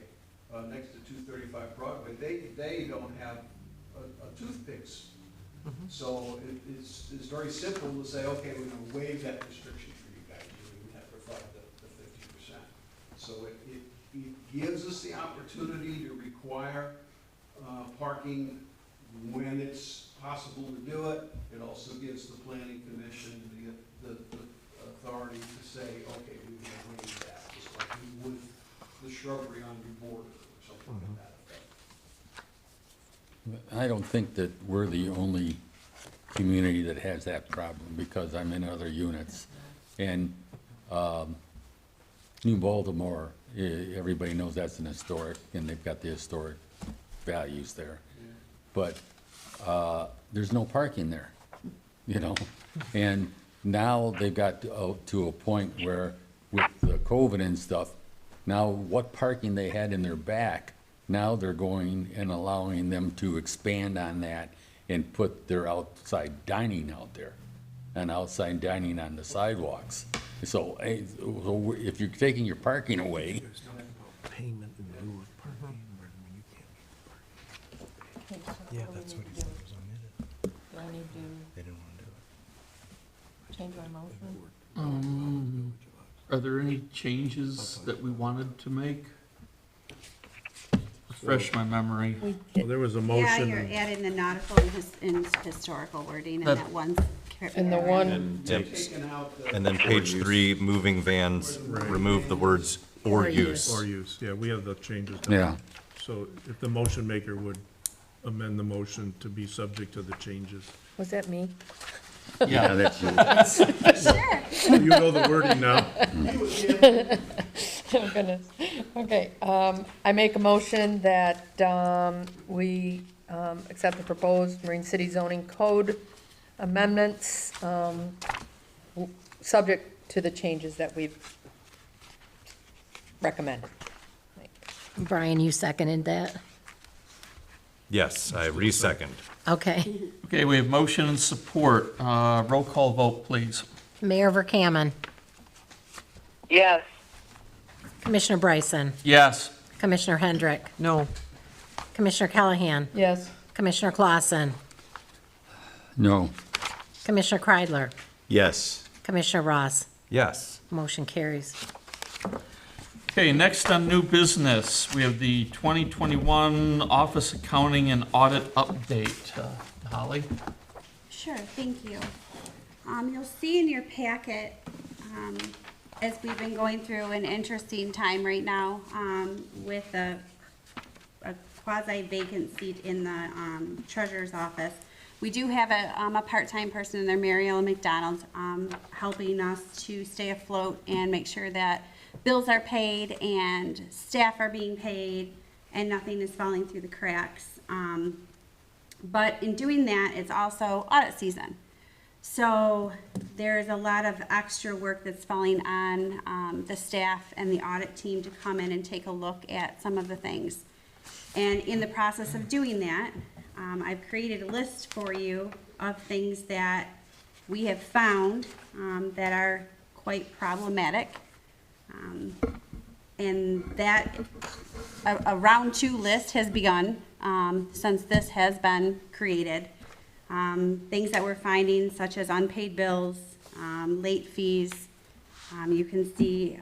next to 235 Broadway, they don't have a toothpicks. So it's very simple to say, okay, we're gonna waive that restriction for you guys, you would have to provide the 50%. So it gives us the opportunity to require parking when it's possible to do it. It also gives the planning commission the authority to say, okay, we can waive that, just like we would the shrubbery on your border or something like that effect. I don't think that we're the only community that has that problem, because I'm in other units. And New Baltimore, everybody knows that's an historic, and they've got the historic values there. But there's no parking there, you know? And now they've got to a point where with the COVID and stuff, now what parking they had in their back, now they're going and allowing them to expand on that and put their outside dining out there and outside dining on the sidewalks. So if you're taking your parking away, Payment in lieu of parking, when you can't get parking. Yeah, that's what he said was omitted. Do I need They didn't want to do to change my motion? Are there any changes that we wanted to make? Refresh my memory. Well, there was a Yeah, you're motion. adding the nautical and historical wording in that one. And the one, it. Taking out the. And then page 3, moving vans, remove the words or use. Or use, yeah, we have the changes. done. yeah. So if the motion maker would amend the motion to be subject to the changes. was that me? Yeah, that's you. You know the wording now. Oh, goodness. Okay, I make a motion that we accept the proposed Marine City zoning code amendments, subject to the changes that we've recommended. Brian, you seconded that? Yes, I resecond. Okay. Okay, we have motion and support. Roll call vote, please. Mayor Verkaman, Yes. Commissioner Bryson, Yes. Commissioner Hendrick, No. Commissioner Callahan, Yes, Commissioner Clausen, No, Commissioner Kreidler, Yes. Commissioner Ross. Yes. Motion carries. Okay, next on new business, we have the 2021 Office Accounting and Audit Update. Holly? Sure, thank you. You'll see in your packet, as we've been going through an interesting time right now, with a quasi vacant seat in the treasurer's office. We do have a part-time person in there, Mary Ellen McDonald, helping us to stay afloat and make sure that bills are paid and staff are being paid and nothing is falling through the cracks. But in doing that, it's also audit season. So there's a lot of extra work that's falling on the staff and the audit team to come in and take a look at some of the things. And in the process of doing that, I've created a list for you of things that we have found that are quite problematic. And that a round 2 list has begun since this has been created. Things that we're finding such as unpaid bills, late fees. You can see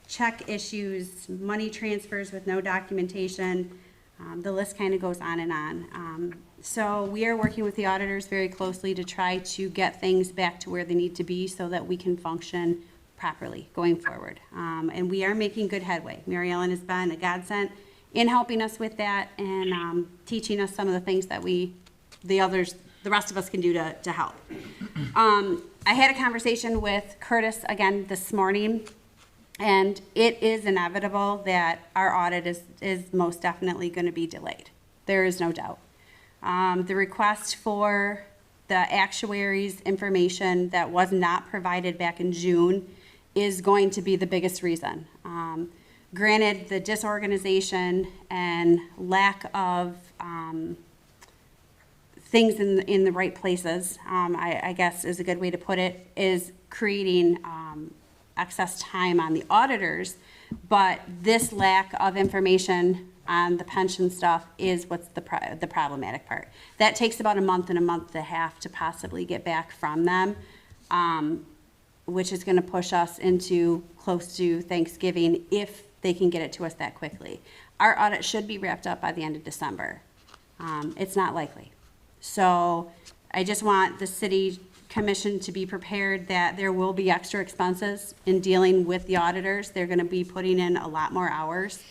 check issues, money transfers with no documentation. The list kind of goes on and on. So we are working with the auditors very closely to try to get things back to where they need to be so that we can function properly going forward. And we are making good headway. Mary Ellen has been a godsend in helping us with that and teaching us some of the things that the rest of us can do to help. I had a conversation with Curtis again this morning, and it is inevitable that our audit is most definitely going to be delayed. There is no doubt. The request for the actuaries' information that was not provided back in June is going to be the biggest reason. Granted, the disorganization and lack of things in the right places, I guess is a good way to put it, is creating excess time on the auditors, but this lack of information on the pension stuff is what's the problematic part. That takes about a month and a half to possibly get back from them, which is going to push us into close to Thanksgiving if they can get it to us that quickly. Our audit should be wrapped up by the end of December. It's not likely. So I just want the city commission to be prepared that there will be extra expenses in dealing with the auditors. They're going to be putting in a lot more hours.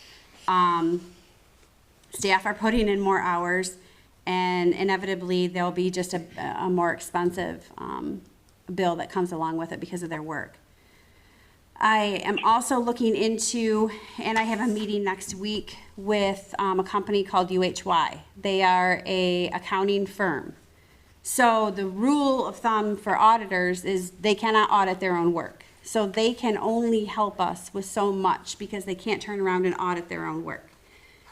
Staff are putting in more hours, and inevitably there'll be just a more expensive bill that comes along with it because of their work. I am also looking into, and I have a meeting next week with a company called UHY. They are a accounting firm. So the rule of thumb for auditors is they cannot audit their own work. So they can only help us with so much because they can't turn around and audit their own work.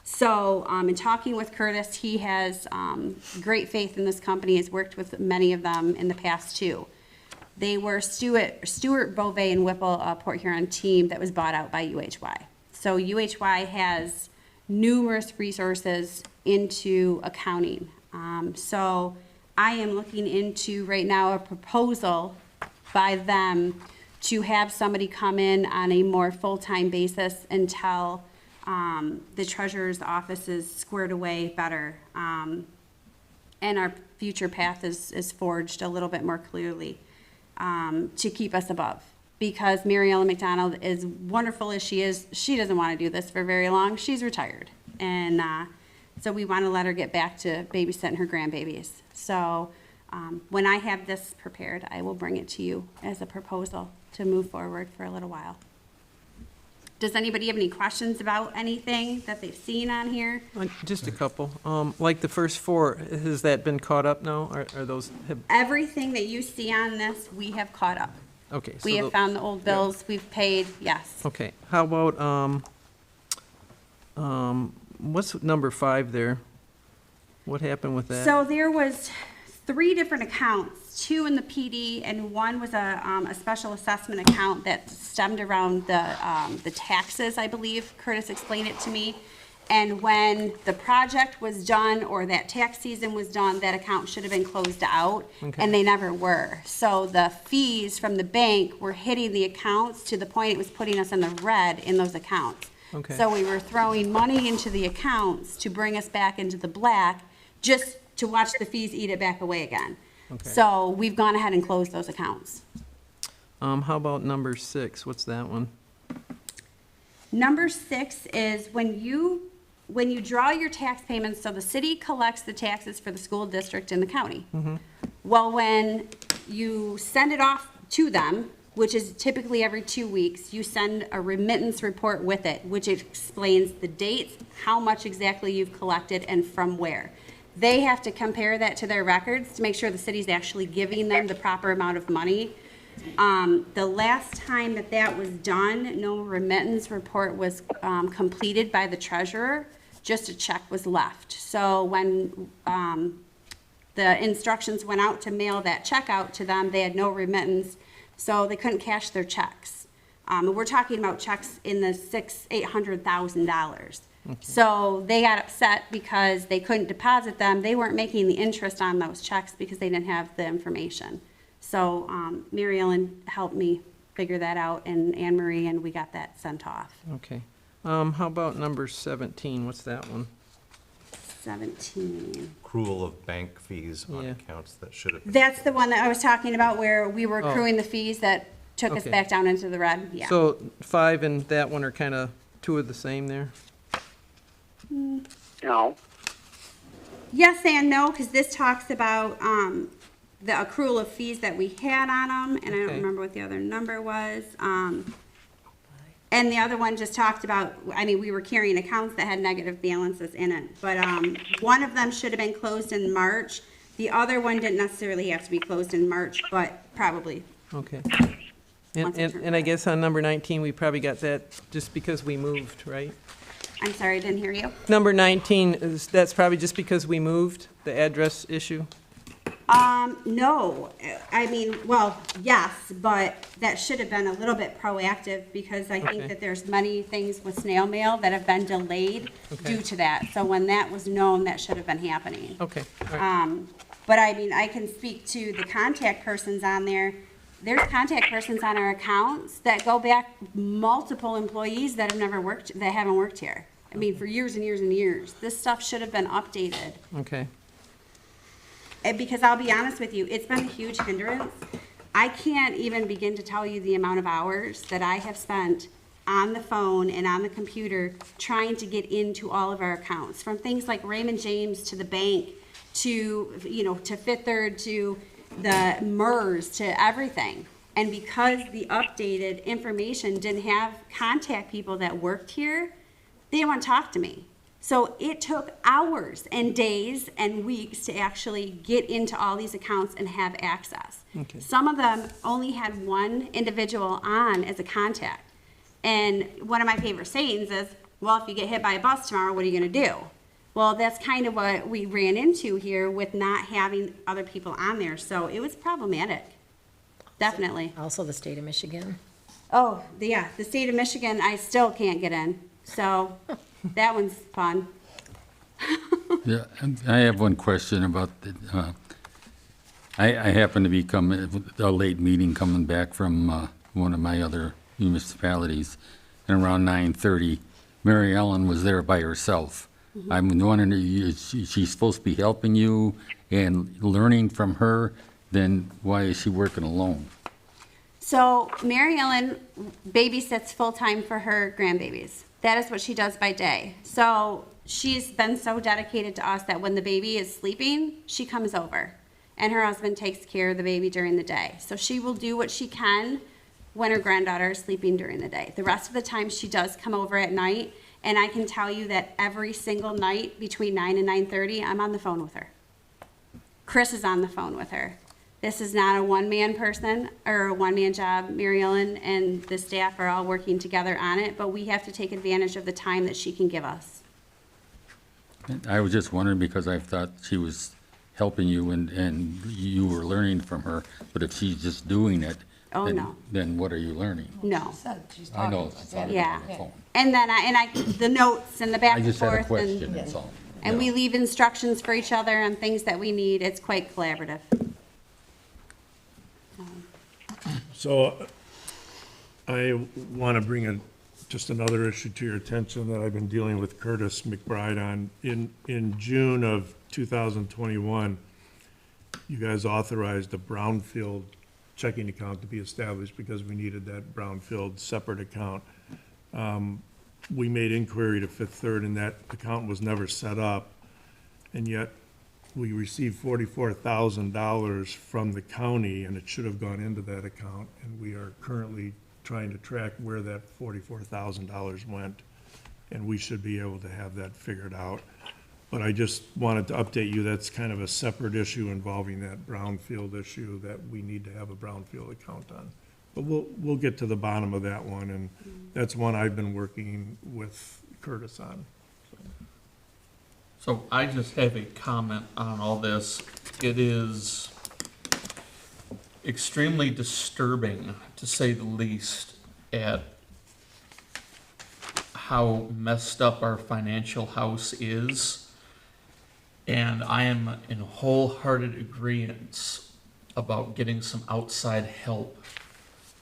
So in talking with Curtis, he has great faith in this company, has worked with many of them in the past too. They were Stewart, Beauvais, and Whipple Port Huron team that was bought out by UHY. So UHY has numerous resources into accounting. So I am looking into right now a proposal by them to have somebody come in on a more full-time basis until the treasurer's office is squared away better. And our future path is forged a little bit more clearly to keep us above. Because Mary Ellen McDonald, as wonderful as she is, she doesn't want to do this for very long. She's retired. And so we want to let her get back to babysitting her grandbabies. So when I have this prepared, I will bring it to you as a proposal to move forward for a little while. Does anybody have any questions about anything that they've seen on here? Just a couple. Like the first four, has that been caught up now? Are those, Everything that you see on this, we have caught up. okay. We have found the old bills, we've paid, yes. Okay, how about, what's number 5 there? What happened with that? So there was 3 different accounts, 2 in the PD, and 1 was a special assessment account that stemmed around the taxes, I believe. Curtis explained it to me. And when the project was done or that tax season was done, that account should have been closed out, and they never were. So the fees from the bank were hitting the accounts to the point it was putting us in the red in those accounts. Okay. So we were throwing money into the accounts to bring us back into the black, just to watch the fees eat it back away again. Okay. So we've gone ahead and closed those accounts. How about number 6? What's that one? Number 6 is when you draw your tax payments, so the city collects the taxes for the school district and the county. Well, when you send it off to them, which is typically every 2 weeks, you send a remittance report with it, which explains the dates, how much exactly you've collected, and from where. They have to compare that to their records to make sure the city's actually giving them the proper amount of money. The last time that was done, no remittance report was completed by the treasurer, just a check was left. So when the instructions went out to mail that check out to them, they had no remittance, so they couldn't cash their checks. We're talking about checks in the $800,000. So they got upset because they couldn't deposit them. They weren't making the interest on those checks because they didn't have the information. So Mary Ellen helped me figure that out, and Anne Marie, and we got that sent off. Okay. How about number 17? What's that one? 17. Accrual of bank fees on Yeah. accounts that should have been. That's the one that I was talking about where we were accruing the fees that took us Okay. back down into the red. Yeah. So 5 and that one are kind of 2 of the same there? No. Yes and no, because this talks about the accrual of fees that we had on them, and I don't Okay. remember what the other number was. And the other one just talked about, I mean, we were carrying accounts that had negative balances in it. But one of them should have been closed in March. The other one didn't necessarily have to be closed in March, but probably. Okay. Once it's And I guess on number 19, we probably got that just because we moved, right? I'm sorry, I didn't hear you. Number 19, that's probably just because we moved, the address issue? No, I mean, well, yes, but that should have been a little bit proactive because I think Okay. that there's many things with snail mail that have been delayed Okay. due to that. So when that was known, that should have been happening. Okay, all right. But I mean, I can speak to the contact persons on there. There's contact persons on our accounts that go back multiple employees that have never worked, that haven't worked here. I mean, for years and years and years. This stuff should have been updated. Okay. And because I'll be honest with you, it's been a huge hindrance. I can't even begin to tell you the amount of hours that I have spent on the phone and on the computer trying to get into all of our accounts, from things like Raymond James to the bank to, to Fifth Third to the MERS to everything. And because the updated information didn't have contact people that worked here, they didn't want to talk to me. So it took hours and days and weeks to actually get into all these accounts and have access. Okay. Some of them only had one individual on as a contact. And one of my favorite sayings is, well, if you get hit by a bus tomorrow, what are you going to do? Well, that's kind of what we ran into here with not having other people on there. So it was problematic. Definitely. Also the state of Michigan. Oh, yeah, the state of Michigan, I still can't get in. So that one's fun. Yeah, and I have one question about I happen to be a late meeting coming back from one of my other municipalities, and around 9:30, Mary Ellen was there by herself. I'm wondering, is she supposed to be helping you and learning from her? Then why is she working alone? So Mary Ellen babysits full-time for her grandbabies. That is what she does by day. So she's been so dedicated to us that when the baby is sleeping, she comes over. And her husband takes care of the baby during the day. So she will do what she can when her granddaughter is sleeping during the day. The rest of the time, she does come over at night. And I can tell you that every single night between 9 and 9:30, I'm on the phone with her. Chris is on the phone with her. This is not a one-man person or a one-man job. Mary Ellen and the staff are all working together on it, but we have to take advantage of the time that she can give us. I was just wondering because I thought she was helping you and you were learning from her, but if she's just doing it, Oh, then, no. then what are you learning? No. I know it's on Yeah. the phone. And then the notes and the back I and just had a forth. question, that's all. And we leave instructions for each other on things that we need. It's quite collaborative. So I want to bring just another issue to your attention that I've been dealing with Curtis McBride on. In June of 2021, you guys authorized a brownfield checking account to be established because we needed that brownfield separate account. We made inquiry to Fifth Third and that account was never set up. And yet we received $44,000 from the county and it should have gone into that account. And we are currently trying to track where that $44,000 went. And we should be able to have that figured out. But I just wanted to update you, that's kind of a separate issue involving that brownfield issue that we need to have a brownfield account on. But we'll get to the bottom of that one, and that's one I've been working with Curtis on. So I just have a comment on all this. It is extremely disturbing, to say the least, at how messed up our financial house is. And I am in wholehearted agreement about getting some outside help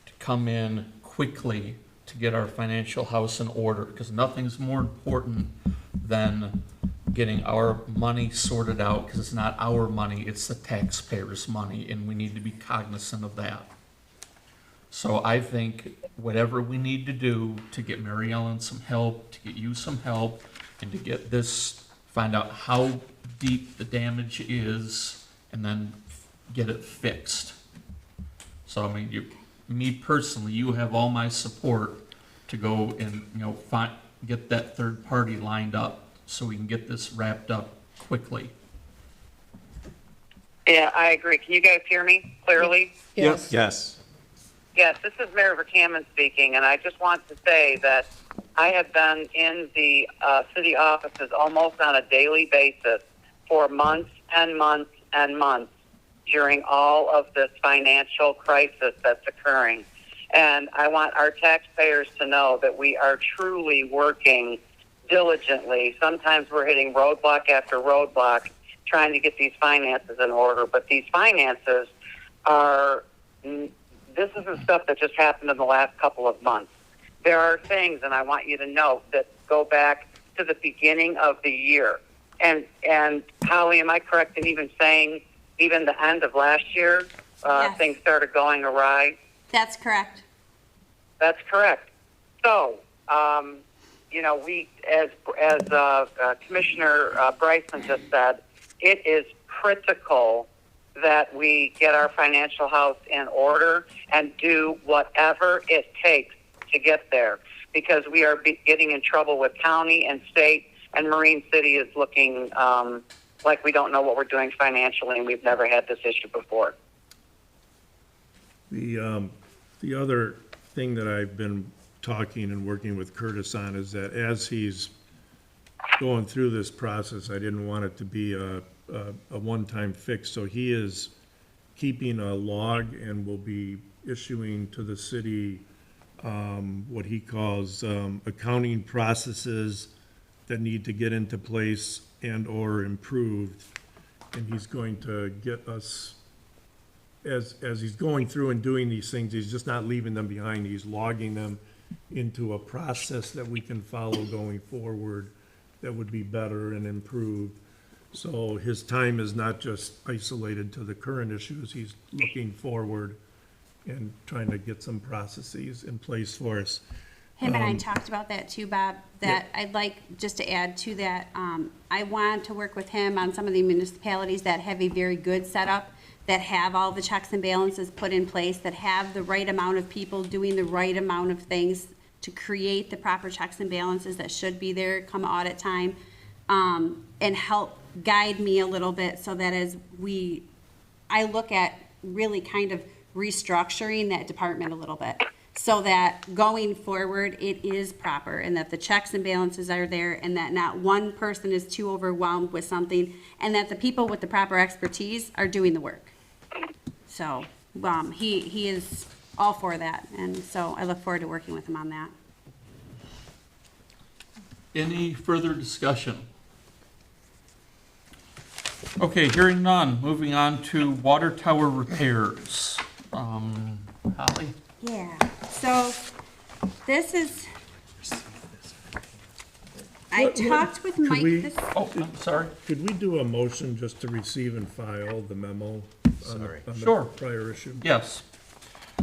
to come in quickly to get our financial house in order, because nothing's more important than getting our money sorted out, because it's not our money, it's the taxpayers' money, and we need to be cognizant of that. So I think whatever we need to do to get Mary Ellen some help, to get you some help, and to get this, find out how deep the damage is, and then get it fixed. So, I mean, me personally, you have all my support to go and, get that third party lined up so we can get this wrapped up quickly. Yeah, I agree. Can you guys hear me clearly? Yes. Yes. Yes, this is Mayor Verkaman speaking, and I just want to say that I have been in the city offices almost on a daily basis for months and months and months during all of this financial crisis that's occurring. And I want our taxpayers to know that we are truly working diligently. Sometimes we're hitting roadblock after roadblock trying to get these finances in order, but these finances are, this isn't stuff that just happened in the last couple of months. There are things, and I want you to note, that go back to the beginning of the year. And Holly, am I correct in even saying even the end of last year, Yes. things started going awry? That's correct. That's correct. So, we, as Commissioner Bryson just said, it is critical that we get our financial house in order and do whatever it takes to get there, because we are getting in trouble with county and state, and Marine City is looking like we don't know what we're doing financially, and we've never had this issue before. The other thing that I've been talking and working with Curtis on is that as he's going through this process, I didn't want it to be a one-time fix. So he is keeping a log and will be issuing to the city what he calls accounting processes that need to get into place and/or improved. And he's going to get us, as he's going through and doing these things, he's just not leaving them behind. He's logging them into a process that we can follow going forward that would be better and improved. So his time is not just isolated to the current issues. He's looking forward and trying to get some processes in place for us. Him and I talked about that too, Bob, that I'd like just to add to that. I want to work with him on some of the municipalities that have a very good setup, that have all the checks and balances put in place, that have the right amount of people doing the right amount of things to create the proper checks and balances that should be there come audit time, and help guide me a little bit so that as I look at really kind of restructuring that department a little bit, so that going forward it is proper and that the checks and balances are there and that not one person is too overwhelmed with something and that the people with the proper expertise are doing the work. So he is all for that, and so I look forward to working with him on that. Any further discussion? Okay, hearing none. Moving on to water tower repairs. Holly? Yeah, so this is, I talked with Mike we- this, Oh, I'm sorry. Could we do a motion just to receive and file the memo on the Sure. prior issue? Yes.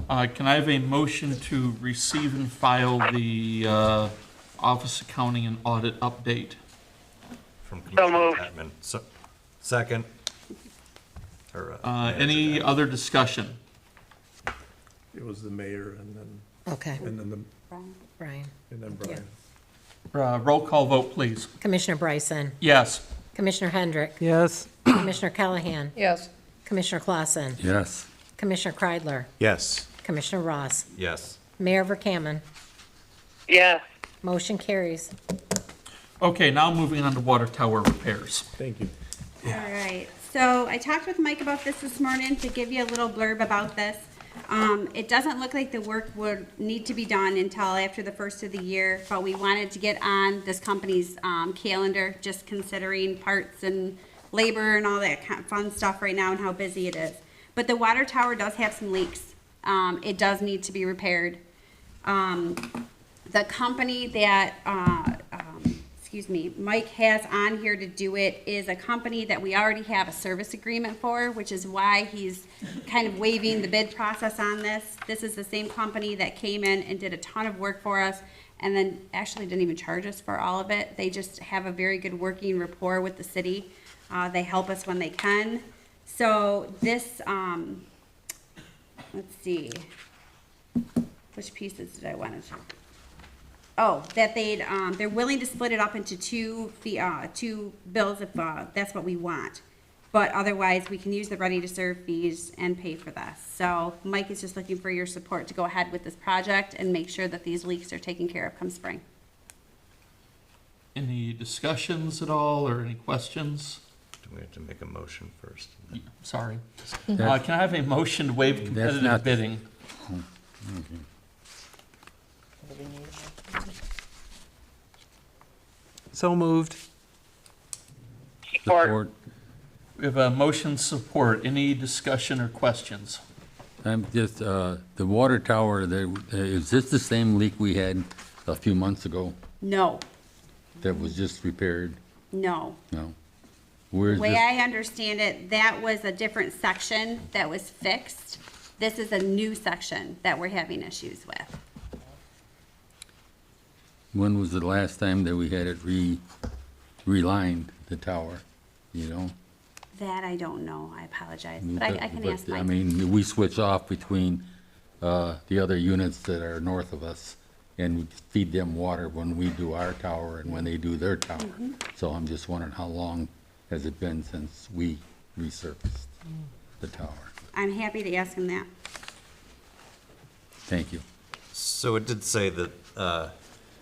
Can I have a motion to receive and file the Office Accounting and Audit update? From So Commissioner moved. Patman. Second. Or, Any Manager other discussion? It was the mayor Okay, and then Brian. Brian. Roll call vote, please. Commissioner Bryson, Yes. Commissioner Hendrick, Yes. Commissioner Callahan, Yes. Commissioner Clausen, Yes. Commissioner Kreidler, Yes. Commissioner Ross, Yes. Mayor Verkaman. Yes. Motion carries. Okay, now moving on to water tower repairs. Thank you. all right. So I talked with Mike about this morning to give you a little blurb about this. It doesn't look like the work would need to be done until after the first of the year, but we wanted to get on this company's calendar, just considering parts and labor and all that kind of fun stuff right now and how busy it is. But the water tower does have some leaks. It does need to be repaired. The company that, Mike has on here to do it is a company that we already have a service agreement for, which is why he's kind of waiving the bid process on this. This is the same company that came in and did a ton of work for us and then actually didn't even charge us for all of it. They just have a very good working rapport with the city. They help us when they can. So this, let's see, which pieces did I want to? Oh, that they're willing to split it up into two bills if that's what we want. But otherwise, we can use the ready-to-serve fees and pay for this. So Mike is just looking for your support to go ahead with this project and make sure that these leaks are taken care of come spring. Any discussions at all or any questions? Do we have to make a motion first? Sorry. Can I have a motion to waive competitive not- bidding? So moved. We have a motion support. Any discussion or questions? I'm just, the water tower, is this the same leak we had a few months ago No, that was just repaired? no. No? Where is The way this? I understand it, that was a different section that was fixed. This is a new section that we're having issues with. When was the last time that we had it relined, the tower, you know? That I don't know, I apologize, but I can ask I Mike. mean, we switch off between the other units that are north of us, and we feed them water when we do our tower and when they do their tower. Mm-hmm. So I'm just wondering, how long has it been since we resurfaced the tower? I'm happy to ask him that. Thank you. So it did say that,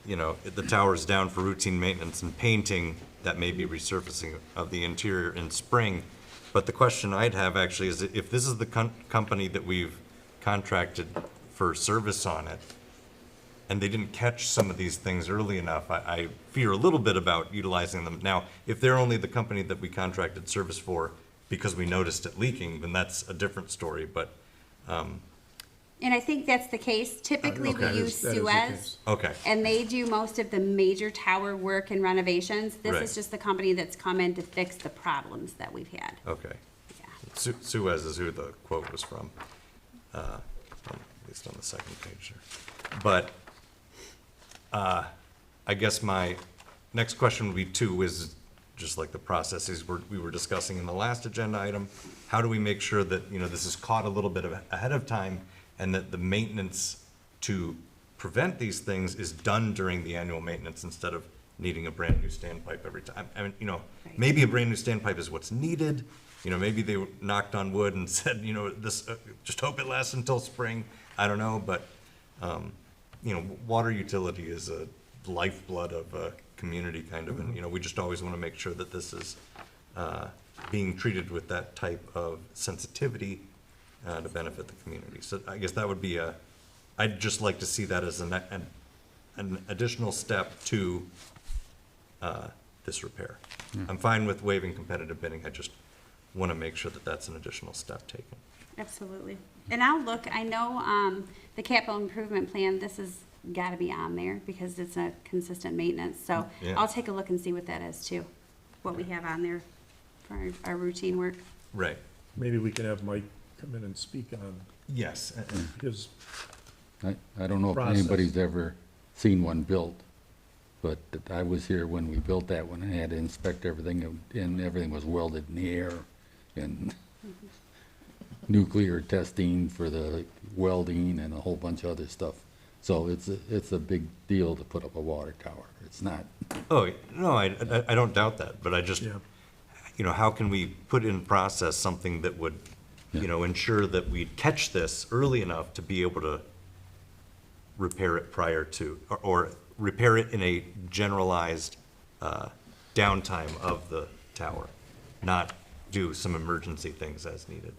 you know, the tower's down for routine maintenance and painting, that may be resurfacing of the interior in spring. But the question I'd have actually is, if this is the company that we've contracted for service on it, and they didn't catch some of these things early enough, I fear a little bit about utilizing them. Now, if they're only the company that we contracted service for because we noticed it leaking, then that's a different story, but, And I think that's the case. Typically, we use Suez, okay. and they do most of the major tower work and renovations. This Right. is just the company that's come in to fix the problems that we've had. Okay. Yeah. Suez is who the quote was from, at least on the second page there. But I guess my next question would be too, is just like the processes we were discussing in the last agenda item. How do we make sure that, you know, this is caught a little bit ahead of time, and that the maintenance to prevent these things is done during the annual maintenance instead of needing a brand new standpipe every time? I mean, you know, maybe a brand new standpipe is what's needed. You know, maybe they knocked on wood and said, you know, this, just hope it lasts until spring. I don't know, but, you know, water utility is a lifeblood of a community kind of, and, you know, we just always want to make sure that this is being treated with that type of sensitivity to benefit the community. So I guess that would be I'd just like to see that as an additional step to this repair. I'm fine with waiving competitive bidding, I just want to make sure that that's an additional step taken. Absolutely. And I'll look, I know the capital improvement plan, this has got to be on there because it's a consistent maintenance. So Yeah. I'll take a look and see what that is too, what we have on there for our routine work. Right. Maybe we can have Mike come in and speak on Yes. his, I don't know if Process. anybody's ever seen one built, but I was here when we built that one and had to inspect everything, and everything was welded in the air, and nuclear testing for the welding and a whole bunch of other stuff. So it's a big deal to put up a water tower. It's not. Oh, no, I don't doubt that, but I just, yeah. you know, how can we put in process something that would, you know, ensure that we'd catch this early enough to be able to repair it prior to, or repair it in a generalized downtime of the tower, not do some emergency things as needed.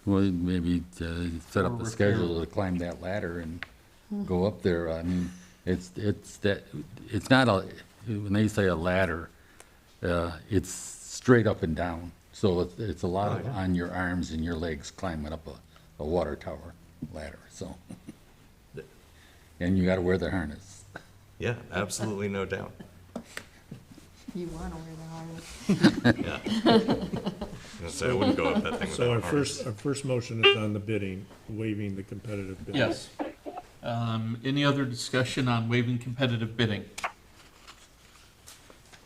Well, maybe set up a schedule to climb that ladder and go up there. I mean, it's not a, when they say a ladder, it's straight up and down. So it's a lot of on your arms and your legs climbing up a water tower ladder, so. And you gotta wear the harness. Yeah, absolutely, no doubt. You want to wear the harness. Yeah. So I wouldn't go up that thing So without a harness. our first motion is on the bidding, waiving the competitive bidding. Yes. Any other discussion on waiving competitive bidding?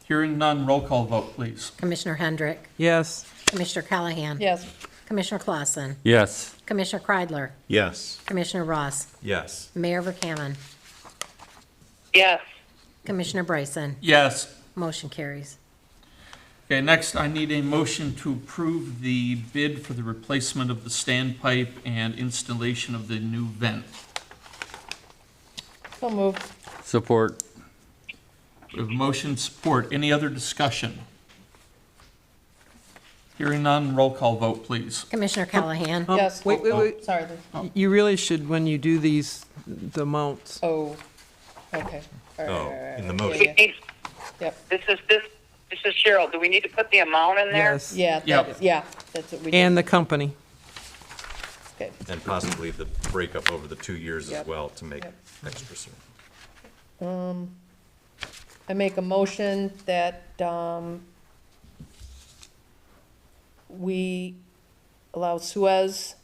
Hearing none, roll call vote, please. Commissioner Hendrick, Yes. Commissioner Callahan. Yes. Commissioner Clausen, Yes. Commissioner Kreidler, Yes. Commissioner Ross, Yes. Mayor Verkaman, Yes. Commissioner Bryson. Yes. Motion carries. Okay, next I need a motion to approve the bid for the replacement of the standpipe and installation of the new vent. So moved. Support. We have motion support. Any other discussion? Hearing none, roll call vote, please. Commissioner Callahan. Yes. Wait, wait, wait. Sorry. You really should, when you do these, the amounts. Oh, okay. All right, Oh, all right, in the all right. motion. Yeah, Yep. This is Cheryl. Do we need to put the amount in there? Yes. Yeah, Yep. that's what we did. And the company. Okay. And possibly the breakup over the 2 years as Yep. well to make Yep. extra certain. I make a motion that, we allow Suez,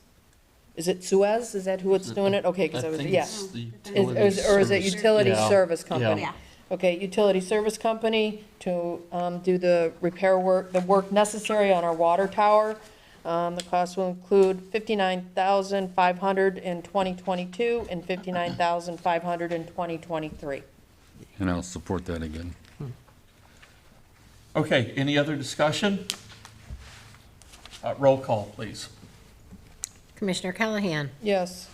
is it Suez? Is that who it's doing it? Okay, because I was, think yeah. it's the Or is it utility utility service. service Yeah. company? Yeah. Okay, utility service company to do the repair work, the work necessary on our water tower. The cost will include $59,500 in 2022 and $59,500 in 2023. And I'll support that again. Okay, any other discussion? Roll call, please. Commissioner Callahan, Yes.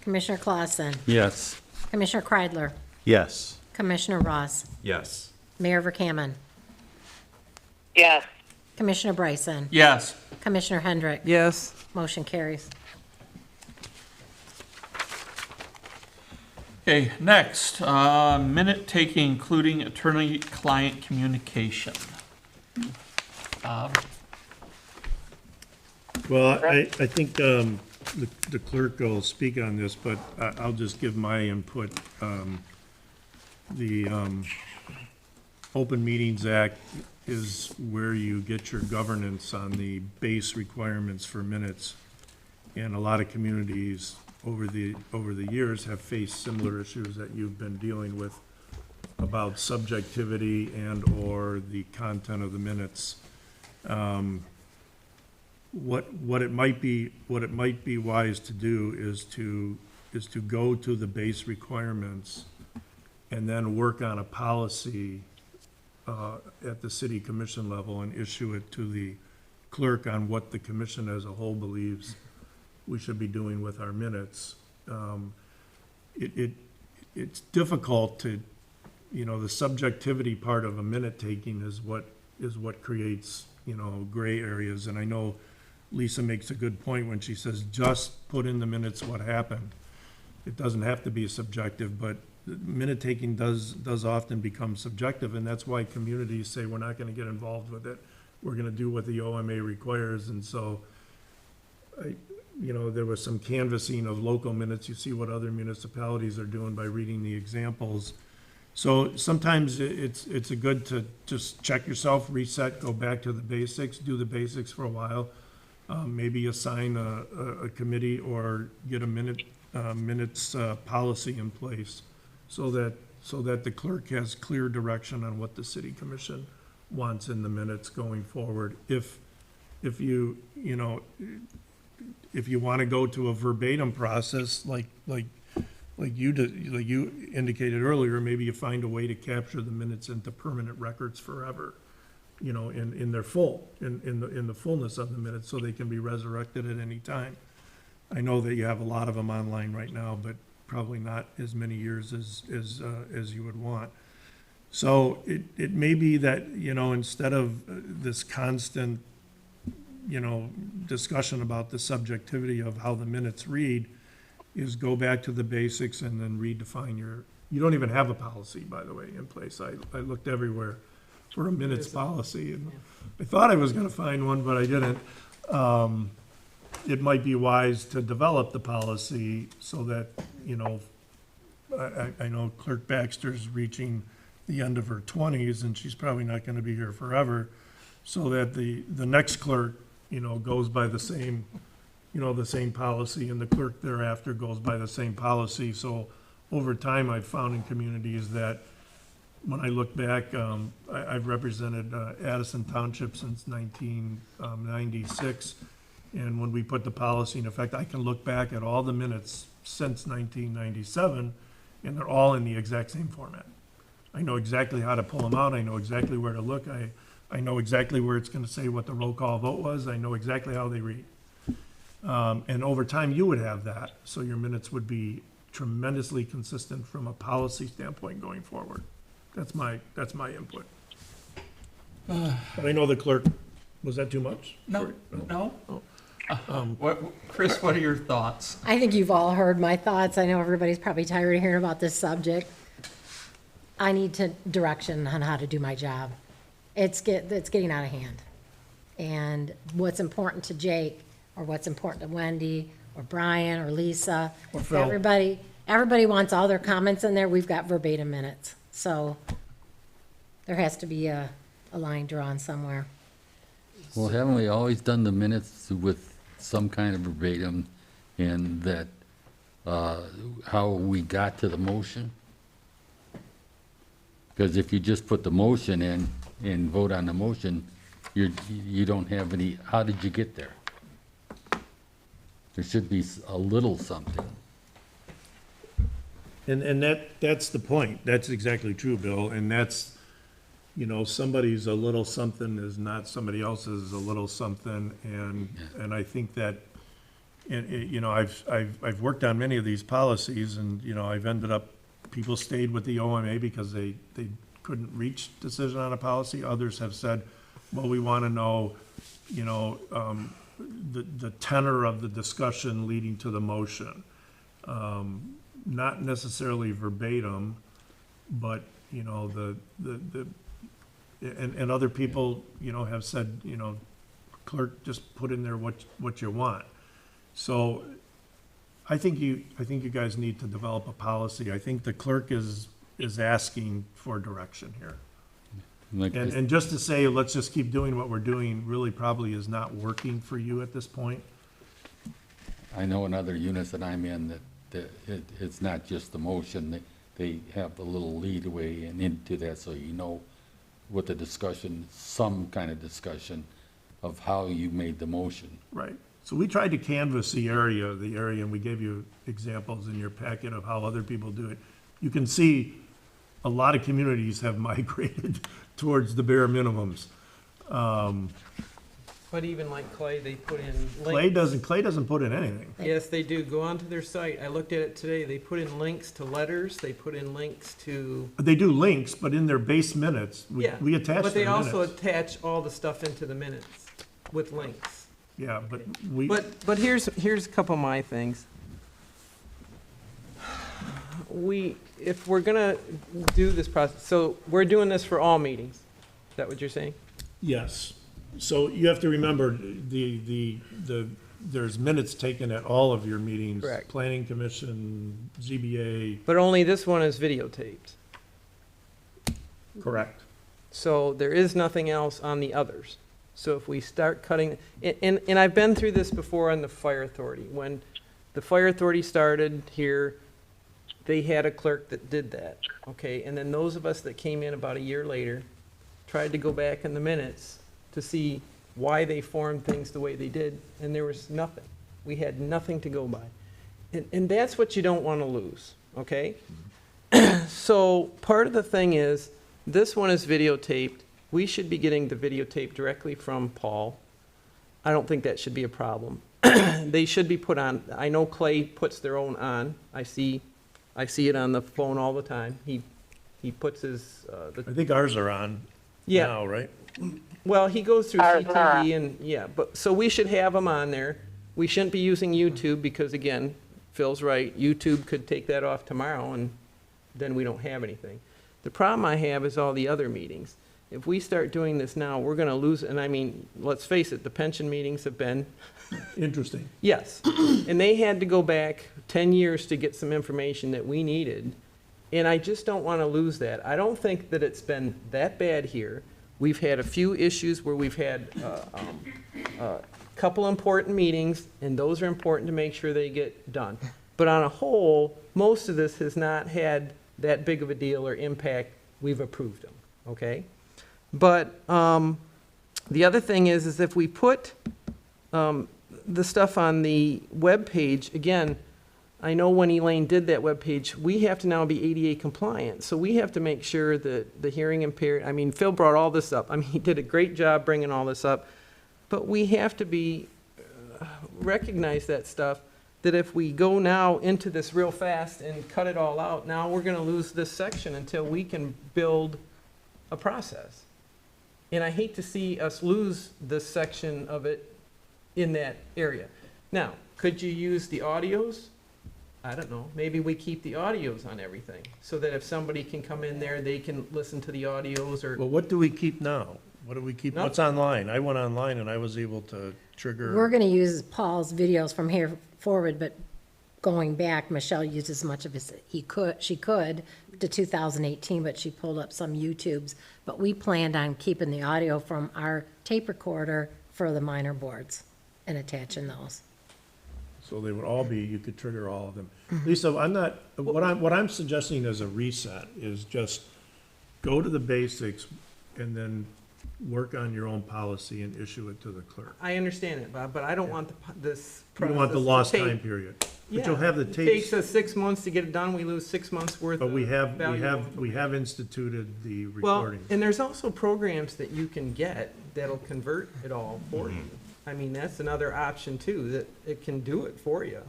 Commissioner Clausen, Yes. Commissioner Kreidler, Yes. Commissioner Ross, Yes. Mayor Verkaman, Yes. Commissioner Bryson, Yes. Commissioner Hendrick. Yes. Motion carries. Okay, next, minute taking, including attorney-client communication. Well, I think the clerk will speak on this, but I'll just give my input. The Open Meetings Act is where you get your governance on the base requirements for minutes. And a lot of communities over the years have faced similar issues that you've been dealing with about subjectivity and/or the content of the minutes. What it might be wise to do is to go to the base requirements and then work on a policy at the city commission level and issue it to the clerk on what the commission as a whole believes we should be doing with our minutes. It's difficult to, the subjectivity part of a minute taking is what creates, gray areas. And I know Lisa makes a good point when she says, just put in the minutes what happened. It doesn't have to be subjective, but minute taking does often become subjective, and that's why communities say, we're not gonna get involved with it. We're gonna do what the OMA requires, and so, there was some canvassing of local minutes. You see what other municipalities are doing by reading the examples. So sometimes it's good to just check yourself, reset, go back to the basics, do the basics for a while. Maybe assign a committee or get a minutes policy in place so that the clerk has clear direction on what the city commission wants in the minutes going forward. If you want to go to a verbatim process like you indicated earlier, maybe you find a way to capture the minutes into permanent records forever, in their in the fullness of the minutes, so they can be resurrected at any time. I know that you have a lot of them online right now, but probably not as many years as you would want. So it may be that, instead of this constant, discussion about the subjectivity of how the minutes read, is go back to the basics and then redefine you don't even have a policy, by the way, in place. I looked everywhere for a minutes policy, and I thought I was gonna find one, but I didn't. It might be wise to develop the policy so that, I know Clerk Baxter's reaching the end of her 20s, and she's probably not gonna be here forever, so that the next clerk, goes by the same, the same policy, and the clerk thereafter goes by the same policy. So over time, I've found in communities that when I look back, I've represented Addison Township since 1996. And when we put the policy in effect, I can look back at all the minutes since 1997, and they're all in the exact same format. I know exactly how to pull them out. I know exactly where to look. I know exactly where it's going to say what the roll call vote was. I know exactly how they read. And over time, you would have that, so your minutes would be tremendously consistent from a policy standpoint going forward. That's my input. But I know the clerk, was that too much? No. Chris, what are your thoughts? I think you've all heard my thoughts. I know everybody's probably tired of hearing about this subject. I need direction on how to do my job. It's getting out of hand. And what's important to Jake, or what's important to Wendy, or Brian, or Lisa, Or Phil. everybody wants all their comments in there. We've got verbatim minutes. So there has to be a line drawn somewhere. Well, haven't we always done the minutes with some kind of verbatim, and that, how we got to the motion? Because if you just put the motion in and vote on the motion, you don't have any, how did you get there? There should be a little something. And that's the point. That's exactly true, Bill. And that's, you know, somebody's a little something is not somebody else's a little something. And I think that, you know, I've worked on many of these policies and, you know, I've ended up, people stayed with the OMA because they couldn't reach decision on a policy. Others have said, well, we want to know, you know, the tenor of the discussion leading to the motion. Not necessarily verbatim, but, you know, and other people, you know, have said, you know, clerk, just put in there what you want. So I think you guys need to develop a policy. I think the clerk is asking for direction here. Like, And just to say, let's just keep doing what we're doing, really probably is not working for you at this point. I know in other units that I'm in that it's not just the motion, they have a little leadway and into that, so you know what the discussion, some kind of discussion of how you made the motion. Right. So we tried to canvass the area, and we gave you examples in your packet of how other people do it. You can see a lot of communities have migrated towards the bare minimums. But even like Clay, they put in Clay doesn't put in anything. Yes, they do. Go onto their site. I looked at it today. They put in links to letters. They put in links to. They do links, but in their base minutes, we attach their minutes. But they also attach all the stuff into the minutes with links. Yeah, but But here's a couple of my things. If we're gonna do this process, so we're doing this for all meetings. Is that what you're saying? yes. So you have to remember, there's minutes taken at all of your meetings. Correct. Planning Commission, ZBA, But only this one is videotaped. correct. So there is nothing else on the others. So if we start cutting, and I've been through this before on the fire authority. When the fire authority started here, they had a clerk that did that, okay? And then those of us that came in about a year later tried to go back in the minutes to see why they formed things the way they did, and there was nothing. We had nothing to go by. And that's what you don't want to lose, okay? So part of the thing is, this one is videotaped. We should be getting the videotape directly from Paul. I don't think that should be a problem. They should be put on, I know Clay puts their own on. I see it on the phone all the time. He puts his, I think ours are on Yeah. now, right? well, he goes through Ours are CTV and, yeah, but, so we should have them on there. We shouldn't be using YouTube because, again, Phil's right, YouTube could take that off tomorrow and then we don't have anything. The problem I have is all the other meetings. If we start doing this now, we're gonna lose, and I mean, let's face it, the pension meetings have been, Interesting. yes. And they had to go back 10 years to get some information that we needed. And I just don't want to lose that. I don't think that it's been that bad here. We've had a few issues where we've had a couple important meetings, and those are important to make sure they get done. But on a whole, most of this has not had that big of a deal or impact. We've approved them, okay? But the other thing is if we put the stuff on the webpage, again, I know when Elaine did that webpage, we have to now be ADA compliant. So we have to make sure that the hearing impaired, I mean, Phil brought all this up. I mean, he did a great job bringing all this up. But we have to be, recognize that stuff, that if we go now into this real fast and cut it all out, now we're gonna lose this section until we can build a process. And I hate to see us lose this section of it in that area. Now, could you use the audios? I don't know, maybe we keep the audios on everything, so that if somebody can come in there, they can listen to the audios or. Well, what do we keep now? What do we keep? No. What's online? I went online and I was able to trigger. We're gonna use Paul's videos from here forward, but going back, Michelle used as much of as she could to 2018, but she pulled up some YouTubes. But we planned on keeping the audio from our tape recorder for the minor boards and attaching those. So they would all be, you could trigger all of them. Lisa, I'm not, what I'm suggesting as a reset is just go to the basics and then work on your own policy and issue it to the clerk. I understand it, Bob, but I don't want this You don't want the process to lost take- time period. But Yeah, you'll have the it takes tapes, us 6 months to get it done, we lose 6 months worth but of we valuable have instituted the Well, recording. and there's also programs that you can get that'll convert it all for you. I mean, that's another option too, that it can do it for you.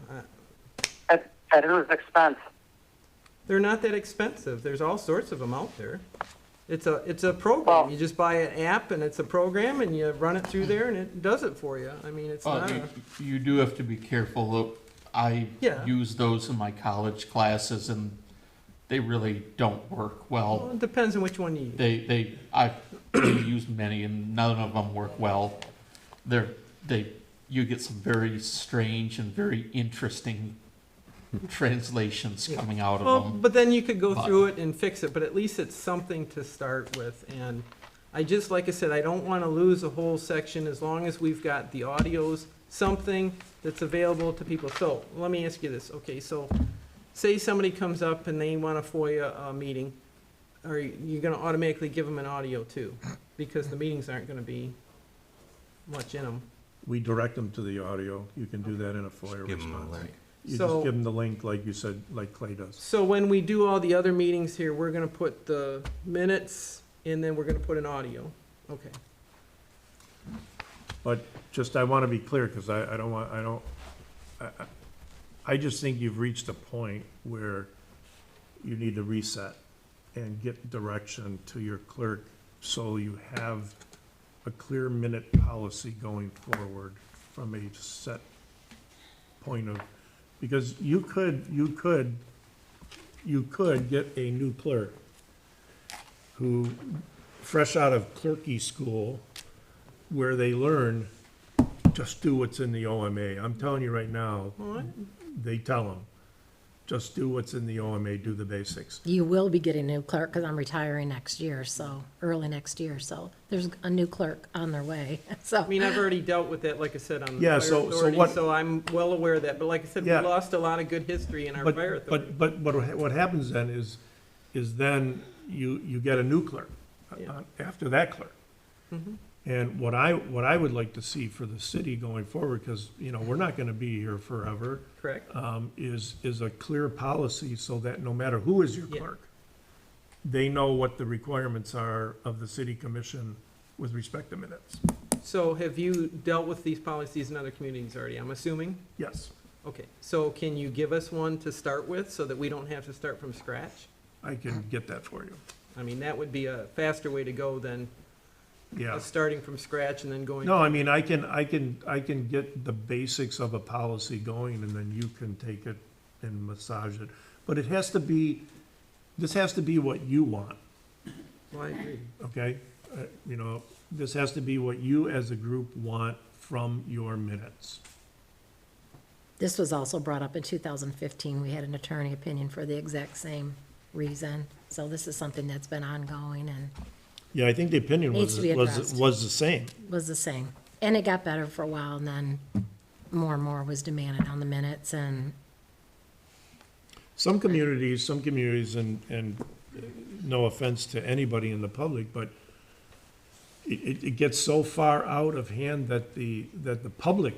At whose expense? They're not that expensive. There's all sorts of them out there. It's a program. Well- You just buy an app and it's a program and you run it through there and it does it for you. I mean, it's not a, You do have to be careful. Look, I Yeah. use those in my college classes, and they really don't work well. it depends on which one you use. I've used many, and none of them work well. You get some very strange and very interesting translations coming out Well, of them. but then you could go But- through it and fix it, but at least it's something to start with. And like I said, I don't want to lose a whole section as long as we've got the audios, something that's available to people. So let me ask you this. Okay, so say somebody comes up and they want a FOIA meeting. Are you going to automatically give them an audio too? Because the meetings aren't going to be much in them. We direct them to the audio. You can do that in a FOIA Give 'em a response. link. You So- just give them the link, like you said, like Clay does. So when we do all the other meetings here, we're going to put the minutes and then we're going to put an audio. Okay. But just, I want to be clear, because I just think you've reached a point where you need to reset and get direction to your clerk so you have a clear minute policy going forward from a set point of, because you could get a new clerk who, fresh out of clerky school, where they learn, just do what's in the OMA. I'm telling you right now, they tell them, just do what's in the OMA, do the basics. You will be getting a new clerk because I'm retiring next year, so, early next year, so there's a new clerk on their way, so. I mean, I've already dealt with that, like I said, on the Yeah, fire so authority, what- so I'm well aware of that. But like I said, we Yeah. lost a lot of good history in our But, fire authority. but what happens then is then you get a new clerk Yeah. after that clerk. Mhm. And what I would like to see for the city going forward, because, we're not gonna be here forever, Correct? is a clear policy so that no matter who is your Yeah. clerk, they know what the requirements are of the city commission with respect to minutes. So have you dealt with these policies in other communities already, I'm assuming? Yes, Okay, so can you give us one to start with so that we don't have to start from scratch? I can get that for you. I mean, that would be a faster way to go than Yeah. starting from scratch and then going. No, I mean, I can get the basics of a policy going, and then you can take it and massage it. But this has to be what you want, Well, I agree. okay? This has to be what you as a group want from your minutes. This was also brought up in 2015. We had an attorney opinion for the exact same reason. So this is something that's been ongoing and Yeah, I think the opinion Needs to be was addressed. the same. was the same. And it got better for a while, and then more and more was demanded on the minutes, and Some communities, and no offense to anybody in the public, but it gets so far out of hand that the public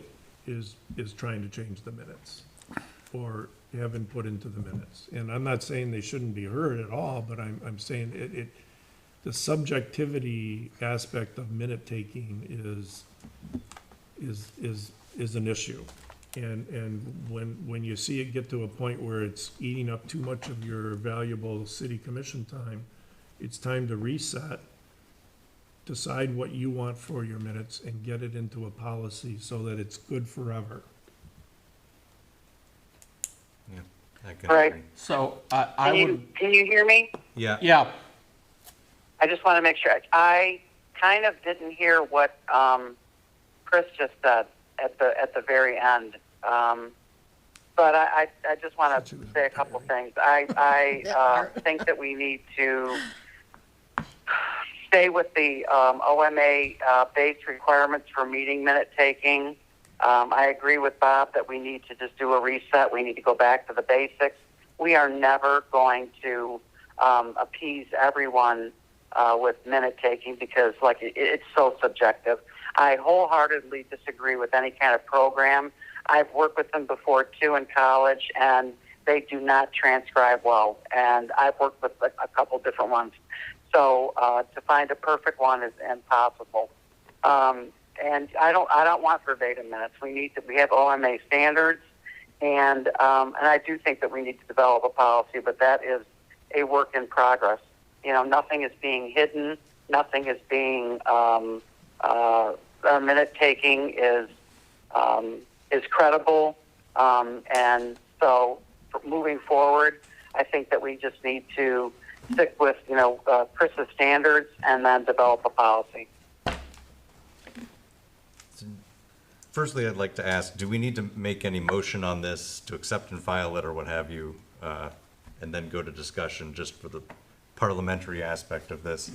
is trying to change the minutes or have input into the minutes. And I'm not saying they shouldn't be heard at all, but I'm saying the subjectivity aspect of minute taking is an issue. And when you see it get to a point where it's eating up too much of your valuable city commission time, it's time to reset, decide what you want for your minutes, and get it into a policy so that it's good forever. Yeah, I can Right. agree. So I would, Can you hear me? Yeah, yeah, I just want to make sure. I kind of didn't hear what Chris just said at the very end. But I just want to say a couple things. I think that we need to stay with the OMA base requirements for meeting minute taking. I agree with Bob that we need to just do a reset. We need to go back to the basics. We are never going to appease everyone with minute taking because, like, it's so subjective. I wholeheartedly disagree with any kind of program. I've worked with them before too in college, and they do not transcribe well. And I've worked with a couple different ones, so to find a perfect one is impossible. And I don't want verbatim minutes. We have OMA standards, and I do think that we need to develop a policy, but that is a work in progress. You know, nothing is being hidden. Nothing is being minute taking is credible, and so moving forward, I think that we just need to stick with Chris's standards and then develop a policy. Firstly, I'd like to ask, do we need to make any motion on this to accept and file it or what have you, and then go to discussion just for the parliamentary aspect of this?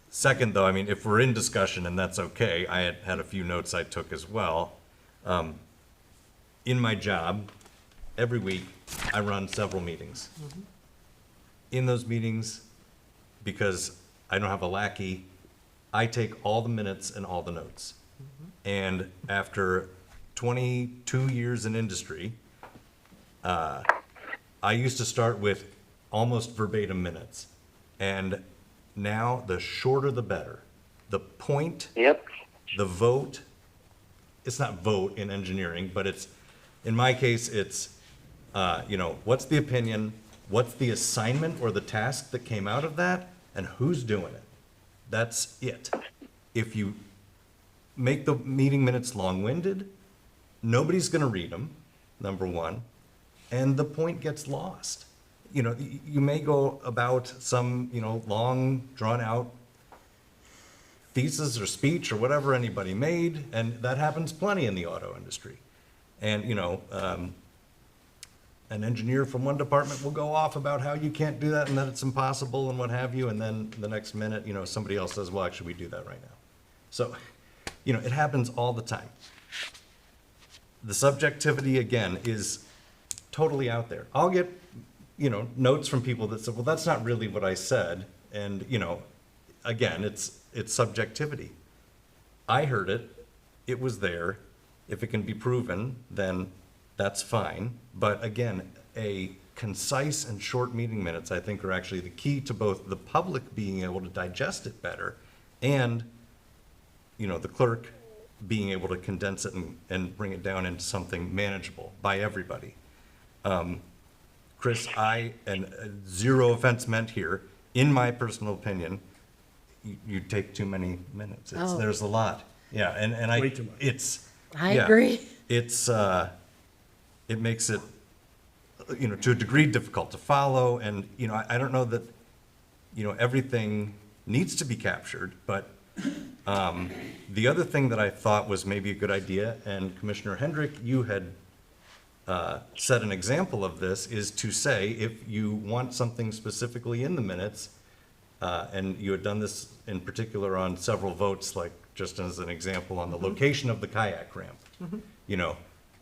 Second, though, I mean, if we're in discussion and that's okay, I had a few notes I took as well. In my job, every week, I run several meetings. In those meetings, because I don't have a lackey, I take all the minutes and all the notes. And after 22 years in industry, I used to start with almost verbatim minutes. And now the shorter the better. The point, the vote, it's not vote in engineering, but it's, in my case, it's, what's the opinion, what's the assignment or the task that came out of that, and who's doing it. That's it. If you make the meeting minutes long-winded, nobody's gonna read them, number one, and the point gets lost. You may go about some, long, drawn-out thesis or speech or whatever anybody made, and that happens plenty in the auto industry. And, an engineer from one department will go off about how you can't do that and that it's impossible and what have you, and then the next minute, somebody else says, well, actually, we do that right now. So, it happens all the time. The subjectivity, again, is totally out there. I'll get, notes from people that say, well, that's not really what I said. And, again, it's subjectivity. I heard it. It was there. If it can be proven, then that's fine. But again, a concise and short meeting minutes, I think, are actually the key to both the public being able to digest it better and, the clerk being able to condense it and bring it down into something manageable by everybody. Chris, and zero offense meant here, in my personal opinion, you take too many minutes. There's a lot. Yeah, and Way too much. I agree. It makes it, to a degree difficult to follow, and, I don't know that, everything needs to be captured, but the other thing that I thought was maybe a good idea, and Commissioner Hendrick, you had set an example of this, is to say, if you want something specifically in the minutes, and you had done this in particular on several votes, like just as an example on the location of the kayak ramp.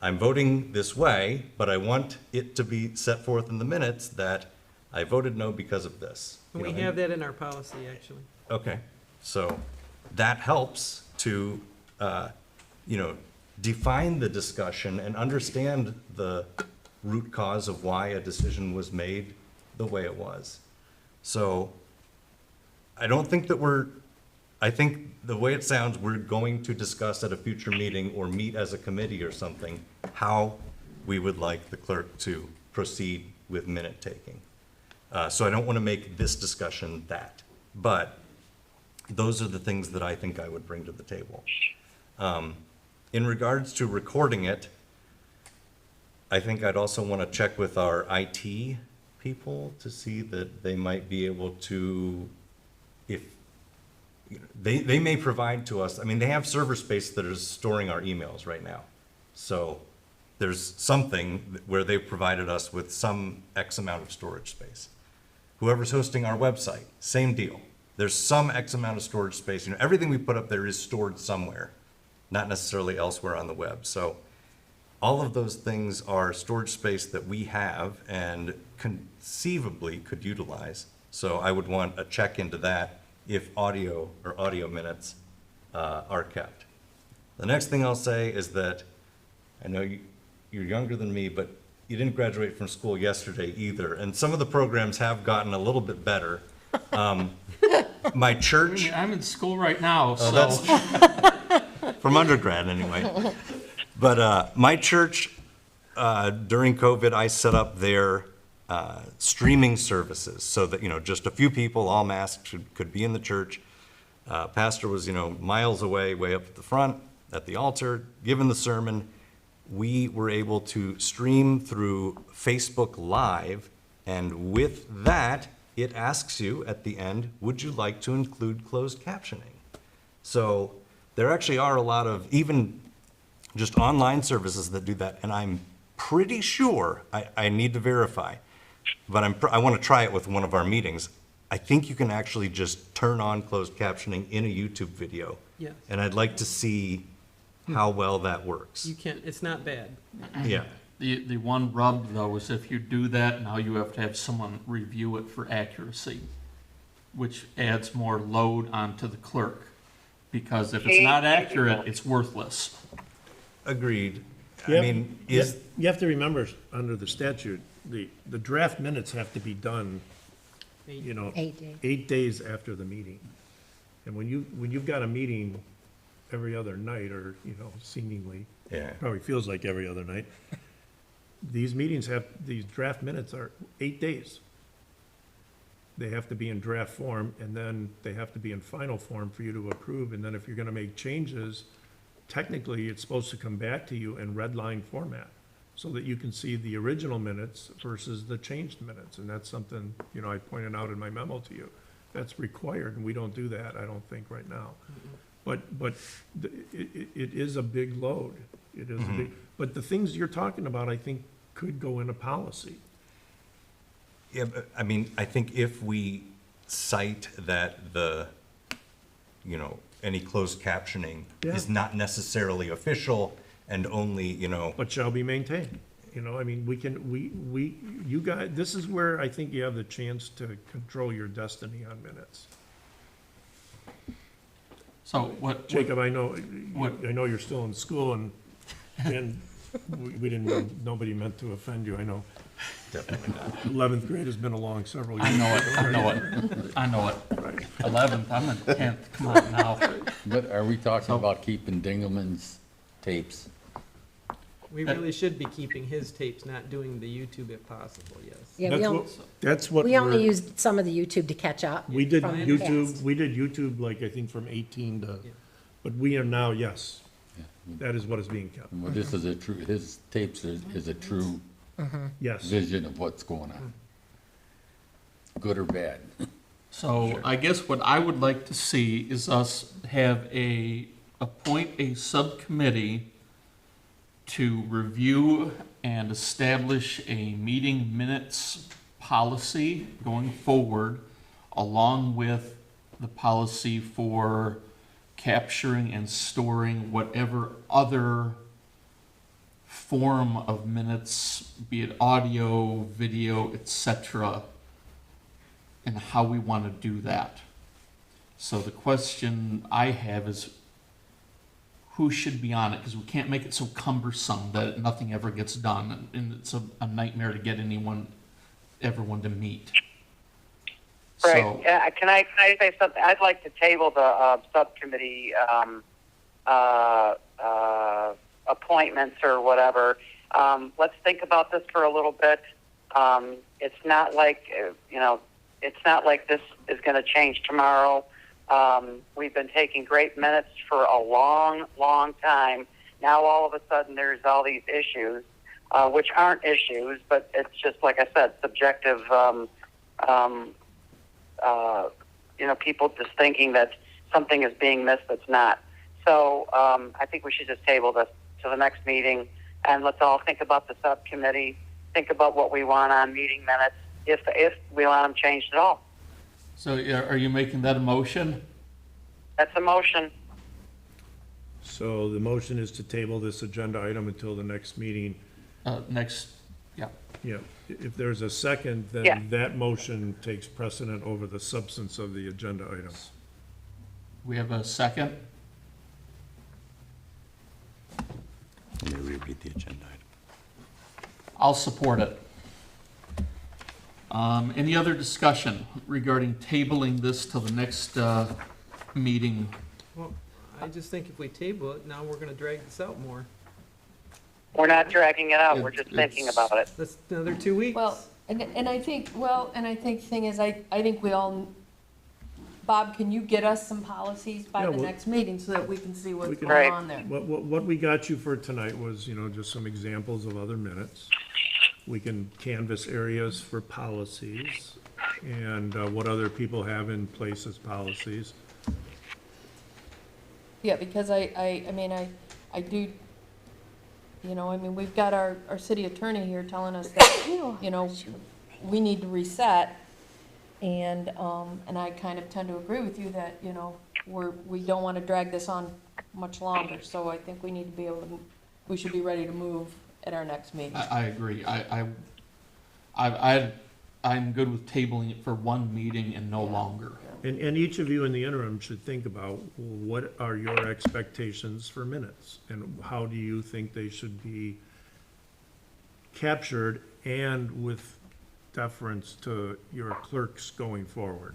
I'm voting this way, but I want it to be set forth in the minutes that I voted no because of this. We have that in our policy, actually. Okay, so that helps to, define the discussion and understand the root cause of why a decision was made the way it was. So I don't think that I think the way it sounds, we're going to discuss at a future meeting or meet as a committee or something, how we would like the clerk to proceed with minute taking. So I don't want to make this discussion that, but those are the things that I think I would bring to the table. In regards to recording it, I think I'd also want to check with our IT people to see that they might be able to, if, they may provide to us, I mean, they have server space that is storing our emails right now. So there's something where they've provided us with some X amount of storage space. Whoever's hosting our website, same deal. There's some X amount of storage space. Everything we put up there is stored somewhere, not necessarily elsewhere on the web. So all of those things are storage space that we have and conceivably could utilize. So I would want a check into that if audio or audio minutes are kept. The next thing I'll say is that I know you're younger than me, but you didn't graduate from school yesterday either, and some of the programs have gotten a little bit better. My church, I'm in school right now, so. that's from undergrad anyway. But my church, during COVID, I set up their streaming services so that, just a few people, all masked, could be in the church. Pastor was, miles away, way up at the front, at the altar, giving the sermon. We were able to stream through Facebook Live, and with that, it asks you at the end, would you like to include closed captioning? So there actually are a lot of even just online services that do that, and I'm pretty sure, I need to verify, but I want to try it with one of our meetings. I think you can actually just turn on closed captioning in a YouTube video. Yes. And I'd like to see how well that works. You can, it's not bad. Yeah. The one rub, though, is if you do that, now you have to have someone review it for accuracy, which adds more load onto the clerk. Because if it's not accurate, it's worthless. Agreed. Yeah, I mean, you have to remember, under the statute, the draft minutes have to be done, 8 days. 8 days after the meeting. And when you've got a meeting every other night, or, seemingly, Yeah. probably feels like every other night, these draft minutes are 8 days. They have to be in draft form, and then they have to be in final form for you to approve, and then if you're gonna make changes, technically, it's supposed to come back to you in red line format, so that you can see the original minutes versus the changed minutes, and that's something, I pointed out in my memo to you. That's required, and we don't do that, I don't think, right now. But it is a big load. It is a big, but the things you're talking about, I think, could go into policy. Yeah, but, I mean, I think if we cite that any closed captioning is not necessarily official and only, But shall be maintained. You guys, this is where I think you have the chance to control your destiny on minutes. So what? Jacob, I know What- you're still in school, and we didn't, nobody meant to offend you, I know. definitely not. 11th grade has been along several years. I know it. Right. 11th, I'm in 10th, come on now. But are we talking about keeping Dingelman's tapes? We really should be keeping his tapes, not doing the YouTube if possible, yes. Yeah, That's what we only we're, used some of the YouTube to catch up. we did from the YouTube, past. we did YouTube, like, I think from 18 to, Yeah. but we are now, yes, that is what is being kept, Well, this is his tapes is a true yes. vision of what's going on. Good or bad. So I guess what I would like to see is us appoint a subcommittee to review and establish a meeting minutes policy going forward, along with the policy for capturing and storing whatever other form of minutes, be it audio, video, etc., and how we want to do that. So the question I have is, who should be on it? Because we can't make it so cumbersome that nothing ever gets done, and it's a nightmare to get everyone to meet. Right. So, Can I say something? I'd like to table the subcommittee appointments or whatever. Let's think about this for a little bit. It's not like it's not like this is going to change tomorrow. We've been taking great minutes for a long, long time. Now all of a sudden there's all these issues, which aren't issues, but it's just, like I said, subjective, people just thinking that something is being missed that's not. So I think we should just table this to the next meeting, and let's all think about the subcommittee, think about what we want on meeting minutes, if we want them changed at all. so are you making that a motion? That's a motion. So the motion is to table this agenda item until the next meeting. Next, yeah. Yeah, if there's a second, Yeah. then that motion takes precedent over the substance of the agenda items. We have a second? Let me reread the agenda item. I'll support it. Any other discussion regarding tabling this till the next meeting? Well, I just think if we table it, now we're gonna drag this out more. We're not dragging it out, we're just It's- thinking about it. That's another 2 weeks. Well, and I think, the thing is, I think we all, Bob, can you get us some policies by Yeah, the well- next meeting so that we can see what's We can- going on there? What we got you for tonight was, just some examples of other minutes. We can canvass areas for policies and what other people have in place as policies. Yeah, because I do, we've got our city attorney here telling us that, we need to reset. And I kind of tend to agree with you that, we don't want to drag this on much longer. So I think we need to be able to, we should be ready to move at our next meeting. I agree. I'm good with tabling it for one meeting and no longer. And each of you in the interim should think about, well, what are your expectations for minutes? And how do you think they should be captured and with deference to your clerks going forward?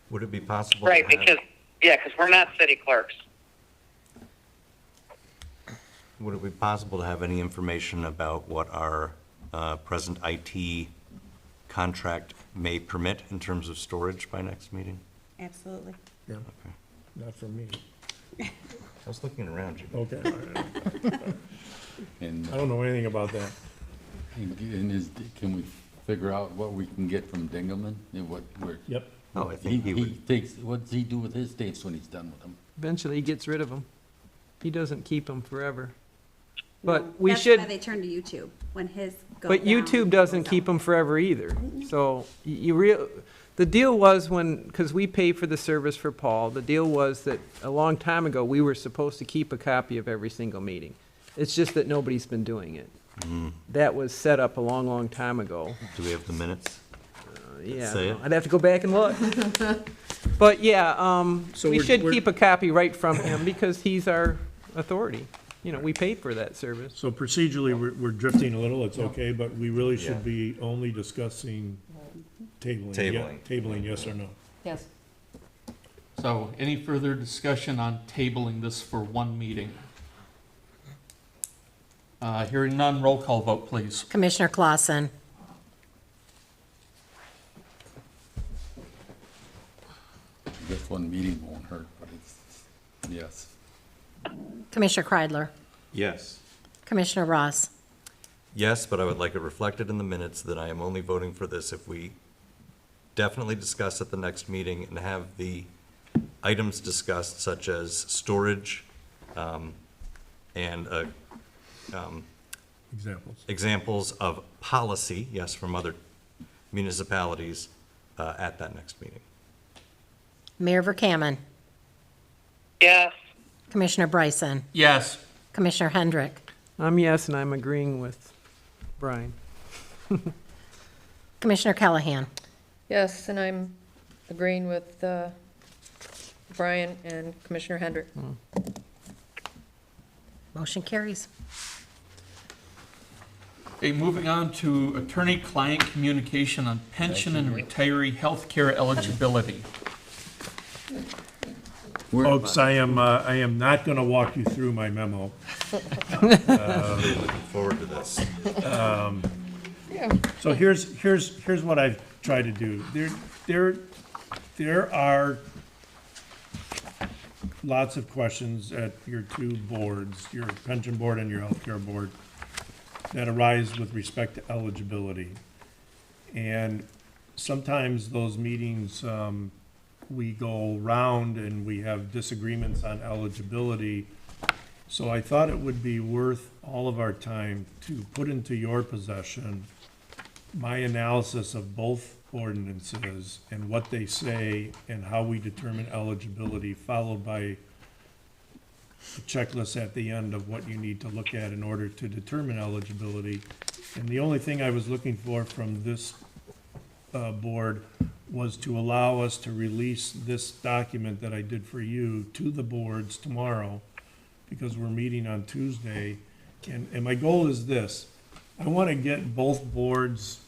Would it be possible? Right, to have- because we're not city clerks. Would it be possible to have any information about what our present IT contract may permit in terms of storage by next meeting? Absolutely. Yeah, not from me. I was looking around you. Okay, all right. And, I don't know anything about that. can we figure out what we can get from Dingelman? And what, where, Yep. Oh, I think he he would, takes, what does he do with his tapes when he's done with them? Eventually, he gets rid of them. He doesn't keep them forever. But we That's should, why they turn to YouTube when his go but down, YouTube doesn't goes keep down. them forever either. So the deal was because we pay for the service for Paul, the deal was that a long time ago, we were supposed to keep a copy of every single meeting. It's just that nobody's been doing it. That was set up a long, long time ago. do we have the minutes? Yeah, Say it. I'd have to go back and look. But yeah, So we we're- should we're- keep a copy right from him because he's our authority. We paid for that service. So procedurally, we're drifting a little, it's okay, but we really Yeah. should be only discussing tabling. Tabling. Tabling, yes or no? Yes. So any further discussion on tabling this for one meeting? Hearing none, roll call vote, please. Commissioner Clausen, Just one meeting won't hurt, but it's, yes. Commissioner Kreidler, Yes. Commissioner Ross, Yes, but I would like it reflected in the minutes that I am only voting for this if we definitely discuss at the next meeting and have the items discussed such as storage, and Examples. examples of policy, yes, from other municipalities, at that next meeting. Mayor Verkaman, Yes, Commissioner Bryson, Yes. Commissioner Hendrick, Yes, and I'm agreeing with Brian. Commissioner Callahan. Yes, and I'm agreeing with Brian and Commissioner Hendrick. Motion carries. Okay, moving on to attorney-client communication on pension and retiree healthcare eligibility. Folks, I am not going to walk you through my memo. Looking forward to this. So here's what I've tried to do. There are lots of questions at your two boards, your pension board and your healthcare board, that arise with respect to eligibility. And sometimes those meetings, we go round and we have disagreements on eligibility. So I thought it would be worth all of our time to put into your possession my analysis of both ordinances and what they say and how we determine eligibility, followed by a checklist at the end of what you need to look at in order to determine eligibility. And the only thing I was looking for from this board was to allow us to release this document that I did for you to the boards tomorrow, because we're meeting on Tuesday. And my goal is this: I want to get both boards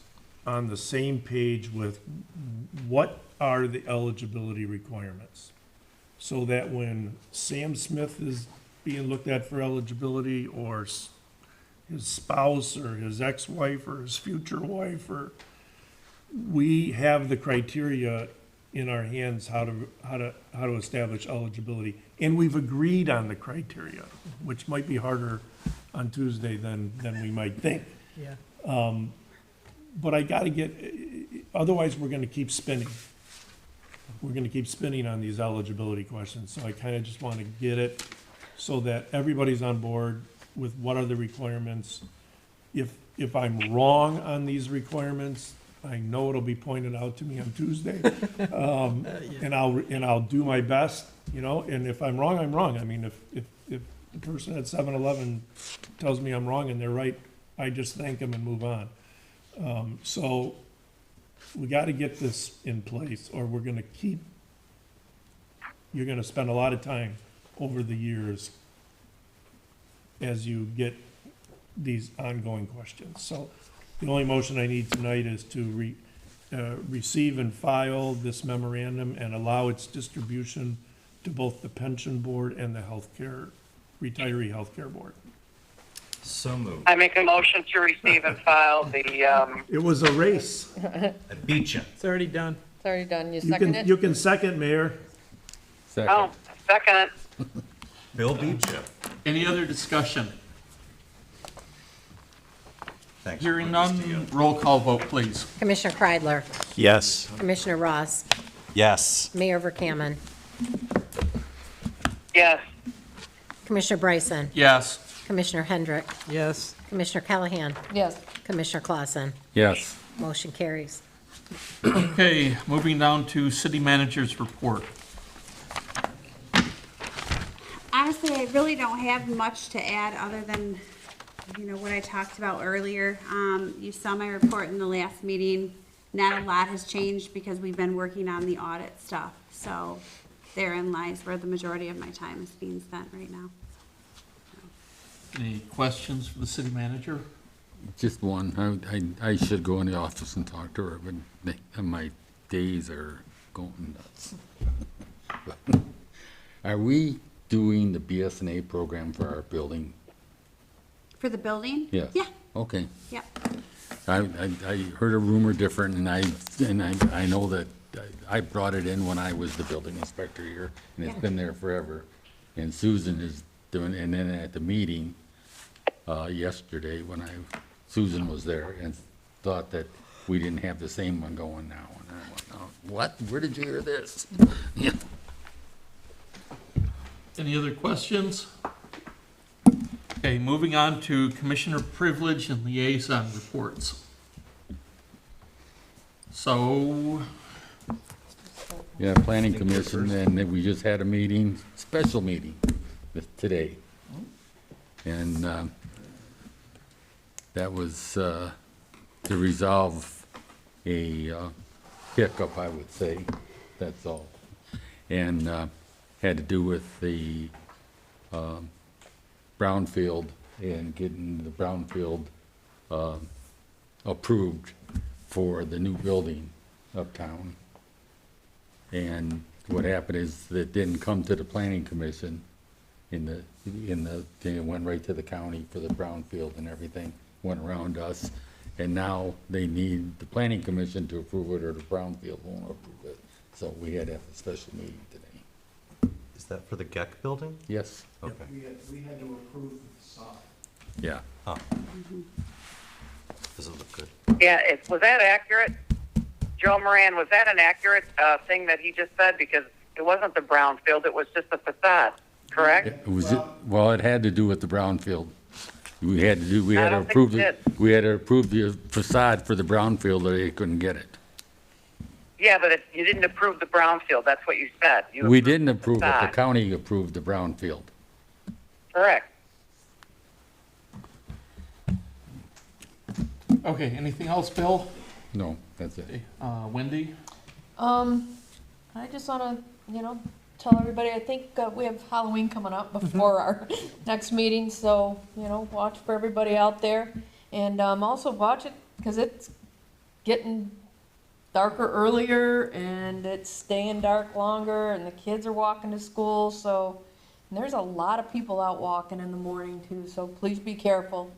on the same page with what are the eligibility requirements, so that when Sam Smith is being looked at for eligibility, or his spouse or his ex-wife or his future wife, or we have the criteria in our hands how to establish eligibility. And we've agreed on the criteria, which might be harder on Tuesday than we might think. Yeah. But I gotta get, otherwise we're gonna keep spinning. We're gonna keep spinning on these eligibility questions. So I kinda just wanna get it so that everybody's on board with what are the requirements. If I'm wrong on these requirements, I know it'll be pointed out to me on Tuesday. And I'll do my best, you know, and if I'm wrong, I'm wrong. I mean, if the person at 7-Eleven tells me I'm wrong and they're right, I just thank them and move on. So we gotta get this in place, or we're gonna you're gonna spend a lot of time over the years as you get these ongoing questions. So the only motion I need tonight is to receive and file this memorandum and allow its distribution to both the pension board and the retiree healthcare board. So moved. I make a motion to receive and file the, It was a race. I beat you. It's already done. It's already done. You You second can, it? you can second, Mayor. Second. oh, second it. Bill beat you. Any other discussion? Thanks. Hearing none, roll call vote, please. Commissioner Kreidler, Yes. Commissioner Ross, Yes. Mayor Verkaman, Yes, Commissioner Bryson, Yes. Commissioner Hendrick, Yes. Commissioner Callahan, Yes. Commissioner Clausen. Yes. Motion carries. Okay, moving down to city manager's report. Honestly, I really don't have much to add other than, what I talked about earlier. You saw my report in the last meeting. Not a lot has changed because we've been working on the audit stuff. So therein lies where the majority of my time is being spent right now. Any questions for the city manager? Just one. I should go in the office and talk to her, but my days are going nuts. Are we doing the BSNA program for our building? For the building? Yes. Yeah, Okay. yep. I heard a rumor different, and I know that I brought it in when I was the building inspector here, and it's Yeah. been there forever. And Susan is doing, and then at the meeting yesterday, when Susan was there, and thought that we didn't have the same one going now. And I went, oh, what? Where did you hear this? Yeah. Any other questions? Okay, moving on to commissioner privilege and liaison reports. So, Yeah, planning commission, and then we just had a meeting, special meeting today. And that was to resolve a hiccup, I would say, that's all. And had to do with the brownfield and getting the brownfield approved for the new building uptown. And what happened is that it didn't come to the planning commission it went right to the county for the brownfield and everything, went around us. And now they need the planning commission to approve it, or the brownfield won't approve it. So we had to have a special meeting today. Is that for the GEC building? Yes, Okay. We had to approve the facade. yeah. Does it look good? yeah, was that accurate? Joe Moran, was that an accurate thing that he just said? Because it wasn't the brownfield, it was just the facade, correct? It was, well, it had to do with the brownfield. We had I to don't think approve it it, did. we had to approve the facade for the brownfield, or they couldn't get it. Yeah, but you didn't approve the brownfield, that's what you said. You We approved didn't the approve it, the facade. county approved the brownfield. correct. Okay, anything else, Bill? No, that's it. Wendy? I just want to, tell everybody, I think we have Halloween coming up before our next meeting, so, watch for everybody out there. And also watch it, because it's getting darker earlier, and it's staying dark longer, and the kids are walking to school, so and there's a lot of people out walking in the morning too, so please be careful,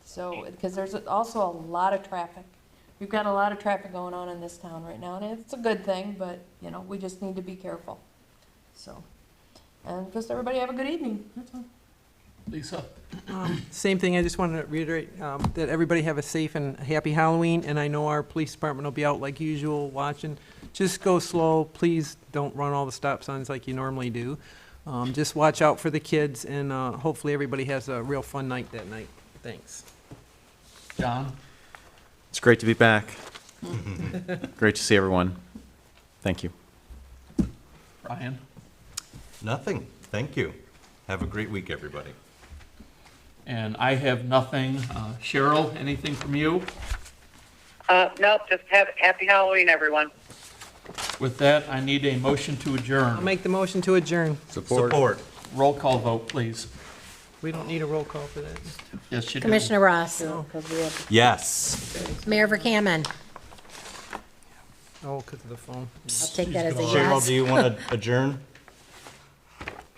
so, because there's also a lot of traffic. We've got a lot of traffic going on in this town right now, and it's a good thing, but, we just need to be careful. So, and just everybody have a good evening. That's all. Lisa? Same thing, I just wanted to reiterate that everybody have a safe and happy Halloween, and I know our police department will be out like usual watching. Just go slow, please don't run all the stop signs like you normally do. Just watch out for the kids, and hopefully everybody has a real fun night that night. Thanks. John? It's great to be back. Great to see everyone. Thank you. Brian? Nothing. Thank you. Have a great week, everybody. And I have nothing. Cheryl, anything from you? Nope, just happy Halloween, everyone. With that, I need a motion to I'll adjourn. make the motion to adjourn. Support. Roll call vote, please. We don't need a roll call for that. Yes, you do. Commissioner Ross, Yes. Mayor Verkaman. Oh, because of the phone. I'll take that as a Cheryl, yes. do you want to adjourn?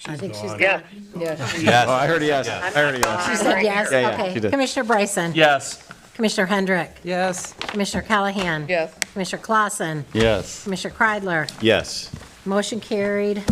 I think she's, Yes. Yes. Oh, I heard a yes. I heard a yes. she said yes? Yeah, yeah, she Okay. did. Commissioner Bryson? Yes. Commissioner Hendrick? Yes. Commissioner Callahan? Yes. Commissioner Clausen? Yes. Commissioner Kreidler? Yes. Motion carried.